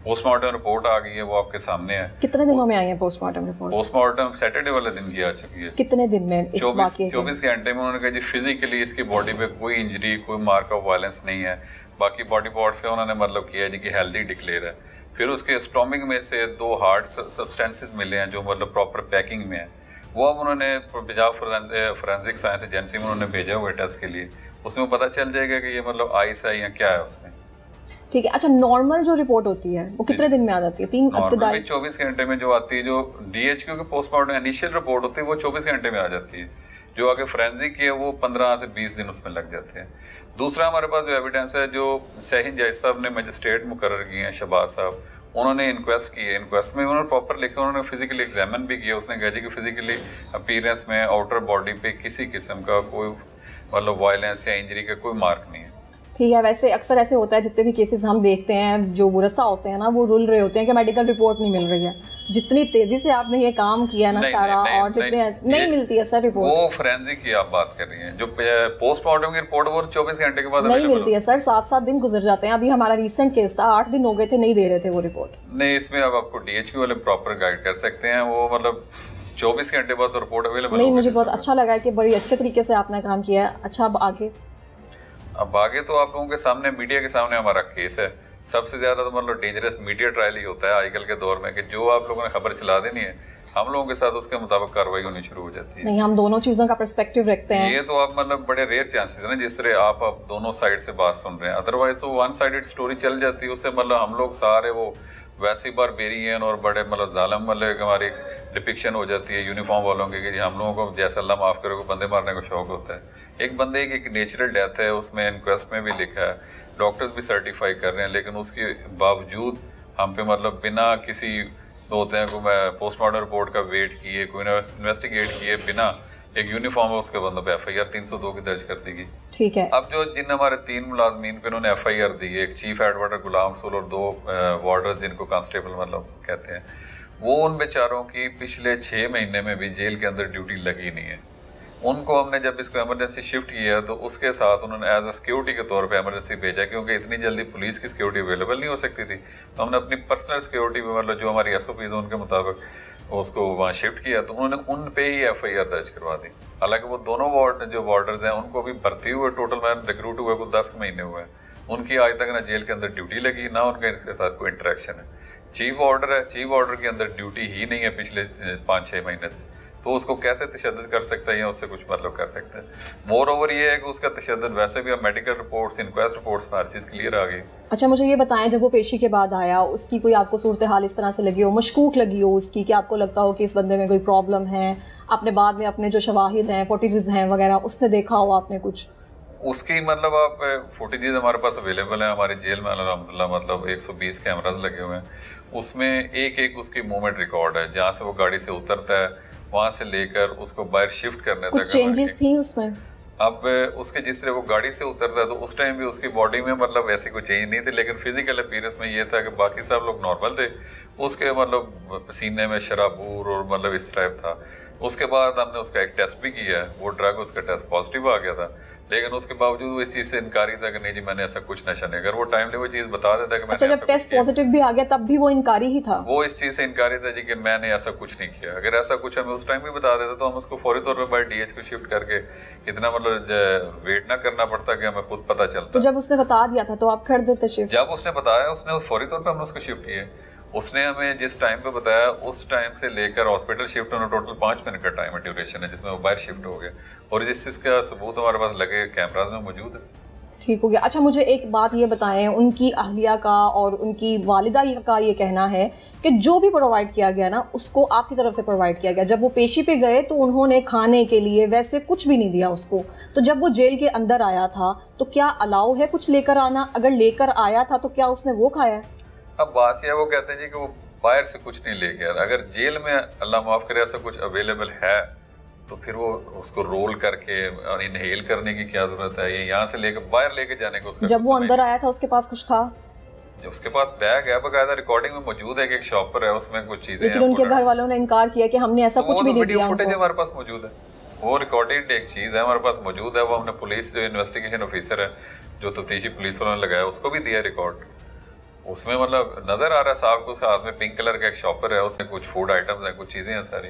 पोस्टमार्टम रिपोर्ट आ गई है, वो आपके सामने है। कितने दिनों में आई है पोस्टमार्टम रिपोर्ट? पोस्टमार्टम सैटरडे वाले दिन की आ चुकी है। कितने दिन में? 24 घंटे में उन्होंने कहा जी फिजिकली इसकी बॉडी पे कोई इंजरी, कोई मार्क ऑफ वायलेंस नहीं है, बाकी बॉडी पार्ट्स का उन्होंने मतलब किया जी कि हेल्दी डिक्लेयर है। फिर उसके स्टोमिक में से 2 हार्ड सब्सटेंसेस मिले हैं जो मतलब प्रॉपर पैकिंग में है, वो अब उन्होंने पंजाब फोरेंसिक साइंस एजेंसी में उन्होंने भेजा हुआ है टेस्ट के लिए। उसमें पता चल जाएगा कि ये मतलब आइस है या क्या है उसमें। ठीक है। अच्छा, नॉर्मल जो रिपोर्ट होती है वो कितने दिन में आ जाती है? 24 घंटे में जो आती है, जो DHQ की पोस्टमार्टम इनिशियल रिपोर्ट होती है वो 24 घंटे में आ जाती है। जो आगे फोरेंसिक की है वो 15 से 20 दिन उसमें लग जाते हैं। दूसरा हमारे पास जो एविडेंस है, जो सहीन जज साहब ने मजिस्ट्रेट मुकर्रर किए हैं, शहबाज साहब, उन्होंने इंक्वेस्ट की है। इंक्वेस्ट में उन्होंने प्रॉपर लिखा, उन्होंने फिजिकली एग्जामिन भी किया। उसने कहा जी कि फिजिकली अपीयरेंस में आउटर बॉडी पे किसी किस्म का कोई मतलब वायलेंस या इंजरी का कोई मार्क नहीं है। ठीक है। वैसे अक्सर ऐसे होता है, जितने भी केसेस हम देखते हैं, जो बुरसा होते हैं ना, वो रुल रहे होते हैं कि मेडिकल रिपोर्ट नहीं मिल रही है। जितनी तेजी से आपने ये काम किया ना सारा, और जितने नहीं मिलती है सर रिपोर्ट, वो फोरेंसिक की आप बात कर रही हैं। जो पोस्टमार्टम की रिपोर्ट वो 24 घंटे के बाद नहीं मिलती है सर, 7-7 दिन गुजर जाते हैं। अभी हमारा रिसेंट केस था, 8 दिन हो गए थे, नहीं दे रहे थे वो रिपोर्ट। नहीं, इसमें अब आपको DHQ वाले प्रॉपर गाइड कर सकते हैं। वो मतलब 24 घंटे बाद रिपोर्ट अवेलेबल नहीं। मुझे बहुत अच्छा लगा कि बड़ी अच्छे तरीके से आपने काम किया है। अच्छा, अब आगे तो आप लोगों के सामने, मीडिया के सामने हमारा केस है। सबसे ज्यादा तो मतलब डेंजरस मीडिया ट्रायल ही होता है आजकल के दौर में, कि जो आप लोगों ने खबर चला देनी है, हम लोगों के साथ उसके मुताबिक कार्रवाई होनी शुरू हो जाती है। नहीं, हम दोनों चीजों का पर्सपेक्टिव रखते हैं। ये तो आप मतलब बड़े रेयर चांसेस है ना, जिस तरह आप दोनों साइड से बात सुन रहे हैं। अदरवाइज तो वन साइडेड स्टोरी चल जाती है, उससे मतलब हम लोग सारे वो वैसे ही बारबेरियन और बड़े मतलब जालिम वाले हमारी डिपिक्शन हो जाती है यूनिफॉर्म वालों की, कि हम लोगों को जैसा अल्लाह माफ़ करे को बंदे मारने का शौक होता है। एक बंदे की एक नेचुरल डेथ है, उसमें इंक्वेस्ट में भी लिखा है, डॉक्टर्स भी सर्टिफाई कर रहे हैं, लेकिन उसके बावजूद हम पे मतलब बिना किसी तो होते हैं कोई पोस्टमार्टम रिपोर्ट का वेट किए, कोई इन्वेस्टिगेट किए बिना, एक यूनिफॉर्म है उसके बंदों पे FIR 302 की दर्ज कर दी गई। ठीक है। अब जो जिन हमारे 3 मुलाजमीन पे उन्होंने FIR दी है, एक चीफ एडवर्टर गुलाम रसूल और 2 वार्डर्स जिनको कांस्टेबल मतलब कहते हैं, वो उन बेचारों की पिछले 6 महीने में भी जेल के अंदर ड्यूटी लगी नहीं है। उनको हमने जब इसको एमरजेंसी शिफ्ट किया तो उसके साथ उन्होंने एज अ सिक्योरिटी के तौर पे एमरजेंसी भेजा, क्योंकि इतनी जल्दी पुलिस की सिक्योरिटी अवेलेबल नहीं हो सकती थी। तो हमने अपनी पर्सनल सिक्योरिटी में मतलब जो हमारी SOPs हैं उनके मुताबिक उसको वहाँ शिफ्ट किया, तो उन्होंने उन पे ही FIR दर्ज करवा दी। हालांकि वो दोनों वार्डर्स हैं उनको भी भर्ती हुए, टोटल मैन रिक्रूट हुए को 10 महीने हुए हैं, उनकी आज तक ना जेल के अंदर ड्यूटी लगी, ना उनका इनके साथ कोई इंटरेक्शन है। चीफ ऑर्डर है, चीफ ऑर्डर के अंदर ड्यूटी ही नहीं है पिछले 5-6 महीने से, तो उसको कैसे तशद्दुद कर सकता है या उससे कुछ मतलब कर सकता है। मोर ओवर ये है कि उसका तशद्दुद वैसे भी अब मेडिकल रिपोर्ट्स, इंक्वायस्ट रिपोर्ट्स में हर चीज़ क्लियर आ गई। अच्छा, मुझे ये बताएं, जब वो पेशी के बाद आया, उसकी कोई आपको सूरत हाल इस तरह से लगी हो, मशकूक लगी हो उसकी, कि आपको लगता हो कि इस बंदे में कोई प्रॉब्लम है, आपने बाद में अपने जो शवाहिद हैं, फुटेजेस हैं वगैरह, उसने देखा हो आपने कुछ? उसकी मतलब आप फुटेजेस हमारे पास अवेलेबल हैं हमारी जेल में अल्हम्दुलिल्लाह, मतलब 120 कैमराज लगे हुए हैं, उसमें एक उसकी मूवमेंट रिकॉर्ड है, जहाँ से वो गाड़ी से उतरता है वहाँ से लेकर उसको बाहर शिफ्ट करने तक। कुछ चेंजेस थी उसमें? अब उसके जिस तरह वो गाड़ी से उतरता है तो उस टाइम भी उसकी बॉडी में मतलब ऐसी कोई चेंज नहीं थी, लेकिन फिजिकल अपीयरेंस में ये था कि बाकी सब लोग नॉर्मल थे, उसके मतलब सीने में शराबूर और मतलब इस टाइप था। उसके बाद हमने उसका एक टेस्ट भी किया है, वो ड्रग उसका टेस्ट पॉजिटिव आ गया था, लेकिन उसके बावजूद वो इस चीज़ से इनकारी था कि नहीं जी मैंने ऐसा कुछ नशा नहीं। अगर वो टाइमली वो चीज़ बता देता कि मैंने जब टेस्ट पॉजिटिव भी आ गया तब भी वो इनकारी ही था, वो इस चीज़ से इनकारी था जी कि मैंने ऐसा कुछ नहीं किया। अगर ऐसा कुछ हमें उस टाइम भी बता देता तो हम उसको फौरी तौर पर बाय DH को शिफ्ट करके इतना मतलब वेट ना करना पड़ता कि हमें खुद पता चलता। तो जब उसने बता दिया था तो आप कर देते शिफ्ट? जब उसने बताया उसने फौरी तौर पर हमने उसको शिफ्ट किया। उसने हमें जिस टाइम पे बताया उस टाइम से लेकर हॉस्पिटल शिफ्ट होना टोटल 5 मिनट का टाइम है, ड्यूरेशन है, जिसमें वो बाहर शिफ्ट हो गया, और जिस चीज़ का सबूत हमारे पास लगे कैमराज में मौजूद है। ठीक हो गया। अच्छा, मुझे एक बात ये बताएं, उनकी अहलिया का और उनकी वालिदा का ये कहना है कि जो भी प्रोवाइड किया गया ना उसको आपकी तरफ से प्रोवाइड किया गया। जब वो पेशी पे गए तो उन्होंने खाने के लिए वैसे कुछ भी नहीं दिया उसको, तो जब वो जेल के अंदर आया था तो क्या अलाउ है कुछ लेकर आना? अगर लेकर आया था तो क्या उसने वो खाया? अब बात यह है, वो कहते हैं जी कि वो बाहर से कुछ नहीं लेके आया। अगर जेल में अल्लाह माफ़ करे ऐसा कुछ अवेलेबल है तो फिर वो उसको रोल करके और इनहेल करने की क्या जरूरत है? ये यहाँ से लेकर बाहर लेके जाने को उसका जब वो अंदर आया था उसके पास कुछ था? उसके पास बैग है, बकायदा रिकॉर्डिंग में मौजूद है कि एक शॉपर है उसमें कुछ चीजें, लेकिन उनके घर वालों ने इनकार किया कि हमने ऐसा कुछ भी नहीं दिया। फुटेज हमारे पास मौजूद है, वो रिकॉर्डेड एक चीज़ है हमारे पास मौजूद है, वो हमने पुलिस जो इन्वेस्टिगेशन ऑफिसर है जो तफ्तीशी पुलिस वालों ने लगाया उसको भी दिया रिकॉर्ड। उसमें मतलब नज़र आ रहा है साहब को, उसके हाथ में पिंक कलर का एक शॉपर है, उसमें कुछ फूड आइटम्स हैं, कुछ चीज़ें हैं सारी।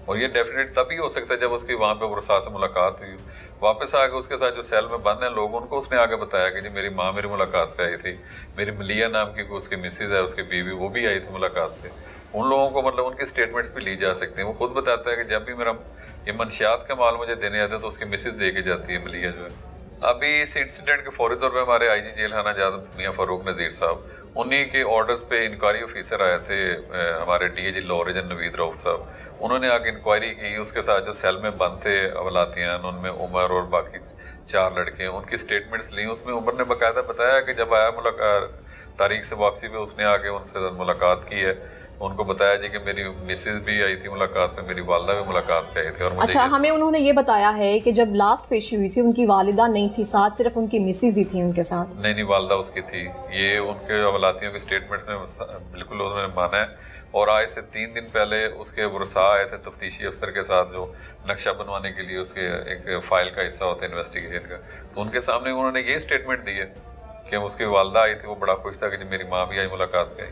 और ये डेफिनेट तभी हो सकता है जब उसकी वहाँ पे बुरसा से मुलाकात हुई। वापस आके उसके साथ जो सेल में बंद हैं लोग, उनको उसने आगे बताया कि जी मेरी माँ मेरी मुलाकात पे आई थी, मेरी मलिया नाम की उसकी मिसेज है, उसकी बीवी, वो भी आई थी मुलाकात पे। उन लोगों को मतलब उनकी स्टेटमेंट्स भी ली जा सकती हैं। वो खुद बताता है कि जब भी मेरा ये मंशियात का माल मुझे देने आता है तो उसकी मिसेज दे के जाती है मलिया जो है। अभी इस इंसिडेंट के फौरी तौर पे हमारे आईजी जेल खाना आजाद मियां फारूक नज़ीर साहब, उन्हीं के ऑर्डर्स पे इंक्वायरी ऑफिसर आए थे हमारे DAG law region Naveed Rauf साहब, उन्होंने आके इंक्वायरी की। उसके साथ जो सेल में बंद थे अवलातियान, उनमें उमर और बाकी 4 लड़के, उनकी स्टेटमेंट्स ली। उसमें उमर ने बाकायदा बताया कि जब आया तारीख से वापसी पे उसने आके उनसे मुलाकात की है, उनको बताया जी कि मेरी मिसेज भी आई थी मुलाकात पे, मेरी वालदा भी मुलाकात पे आई थी। और अच्छा, हमें उन्होंने ये बताया है कि जब लास्ट पेशी हुई थी उनकी वालिदा नहीं थी साथ, सिर्फ उनकी मिसेज ही थी उनके साथ? नहीं, वालदा उसकी थी, ये उनके अवलातियों के स्टेटमेंट में बिल्कुल उन्होंने माना है। और आज से 3 दिन पहले उसके वरसा आए थे तफ्तीशी अफसर के साथ, जो नक्शा बनवाने के लिए उसके एक फ़ाइल का हिस्सा होता है इन्वेस्टिगेशन का, तो उनके सामने उन्होंने ये स्टेटमेंट दी है कि उसकी वालदा आई थी, वो बड़ा खुश था कि मेरी माँ भी आई मुलाकात पे।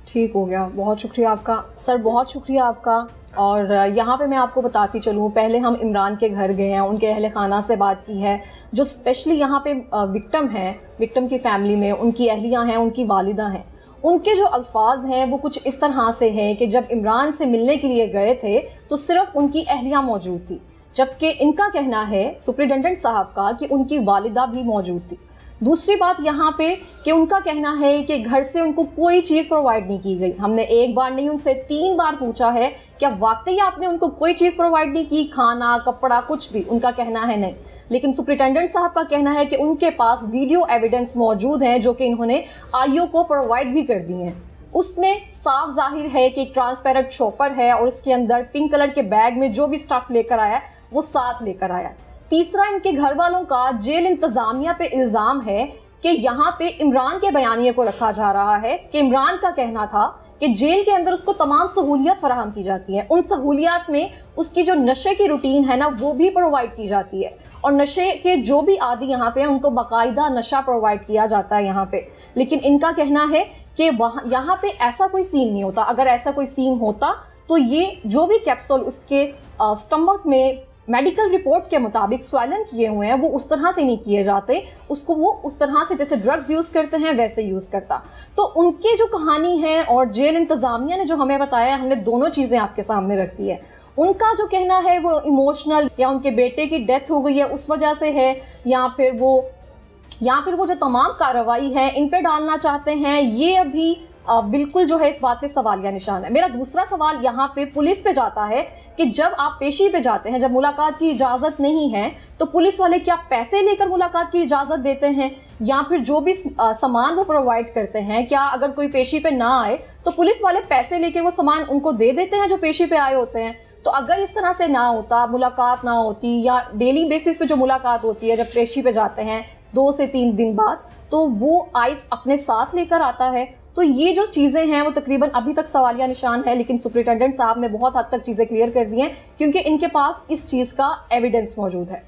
ठीक हो गया, बहुत शुक्रिया आपका सर, बहुत शुक्रिया आपका। और यहाँ पे मैं आपको बताती चलूँ, पहले हम इमरान के घर गए हैं, उनके अहले खाना से बात की है, जो स्पेशली यहाँ पे विक्टिम है, विक्टिम की फैमिली में उनकी अहलियाँ हैं, उनकी वालिदा हैं। उनके जो अल्फाज हैं वो कुछ इस तरह से हैं कि जब इमरान से मिलने के लिए गए थे तो सिर्फ उनकी अहलियाँ मौजूद थी, जबकि इनका कहना है सुप्रिटेंडेंट साहब का कि उनकी वालिदा भी मौजूद थी। दूसरी बात यहाँ पे कि उनका कहना है कि घर से उनको कोई चीज़ प्रोवाइड नहीं की गई। हमने एक बार नहीं उनसे 3 बार पूछा है क्या वाकई आपने उनको कोई चीज़ प्रोवाइड नहीं की, खाना कपड़ा कुछ भी? उनका कहना है नहीं। लेकिन सुप्रिटेंडेंट साहब का कहना है कि उनके पास वीडियो एविडेंस मौजूद है जो कि इन्होंने आईओ को प्रोवाइड भी कर दी हैं। उसमें साफ जाहिर है कि एक ट्रांसपेरेंट शॉपर है और उसके अंदर पिंक कलर के बैग में जो भी स्टफ लेकर आया वो साथ लेकर आया। तीसरा, इनके घर वालों का जेल इंतजामिया पे इल्ज़ाम है कि यहाँ पे इमरान के बयानिए को रखा जा रहा है कि इमरान का कहना था कि जेल के अंदर उसको तमाम सहूलियत फराहम की जाती हैं। उन सहूलियत में उसकी जो नशे की रूटीन है ना वो भी प्रोवाइड की जाती है, और नशे के जो भी आदि यहाँ पे हैं उनको बाकायदा नशा प्रोवाइड किया जाता है यहाँ पे। लेकिन इनका कहना है कि वहाँ यहाँ पे ऐसा कोई सीन नहीं होता। अगर ऐसा कोई सीन होता तो ये जो भी कैप्सूल उसके स्टमक में मेडिकल रिपोर्ट के मुताबिक स्वालन किए हुए हैं वो उस तरह से नहीं किए जाते, उसको वो उस तरह से जैसे ड्रग्स यूज़ करते हैं वैसे यूज़ करता। तो उनकी जो कहानी है और जेल इंतज़ामिया ने जो हमें बताया, हमने दोनों चीज़ें आपके सामने रख दी है। उनका जो कहना है वो इमोशनल या उनके बेटे की डेथ हो गई है उस वजह से है, या फिर वो जो तमाम कार्रवाई है इन पे डालना चाहते हैं, ये अभी बिल्कुल जो है इस बात पे सवालिया निशान है। मेरा दूसरा सवाल यहाँ पे पुलिस पे जाता है कि जब आप पेशी पे जाते हैं, जब मुलाकात की इजाज़त नहीं है, तो पुलिस वाले क्या पैसे लेकर मुलाकात की इजाज़त देते हैं, या फिर जो भी सामान वो प्रोवाइड करते हैं, क्या अगर कोई पेशी पे ना आए तो पुलिस वाले पैसे लेके वो सामान उनको दे देते हैं जो पेशी पे आए होते हैं? तो अगर इस तरह से ना होता, मुलाकात ना होती, या डेली बेसिस पे जो मुलाकात होती है जब पेशी पे जाते हैं 2 से 3 दिन बाद, तो वो आइस अपने साथ लेकर आता है। तो ये जो चीज़ें हैं वो तकरीबन अभी तक सवालिया निशान है, लेकिन सुप्रिटेंडेंट साहब ने बहुत हद तक चीज़ें क्लियर कर दी हैं क्योंकि इनके पास इस चीज़ का एविडेंस मौजूद है।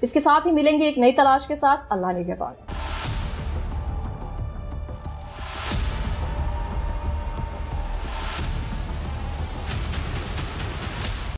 इसके साथ ही मिलेंगे एक नई तलाश के साथ। अल्लाह ने के बाद।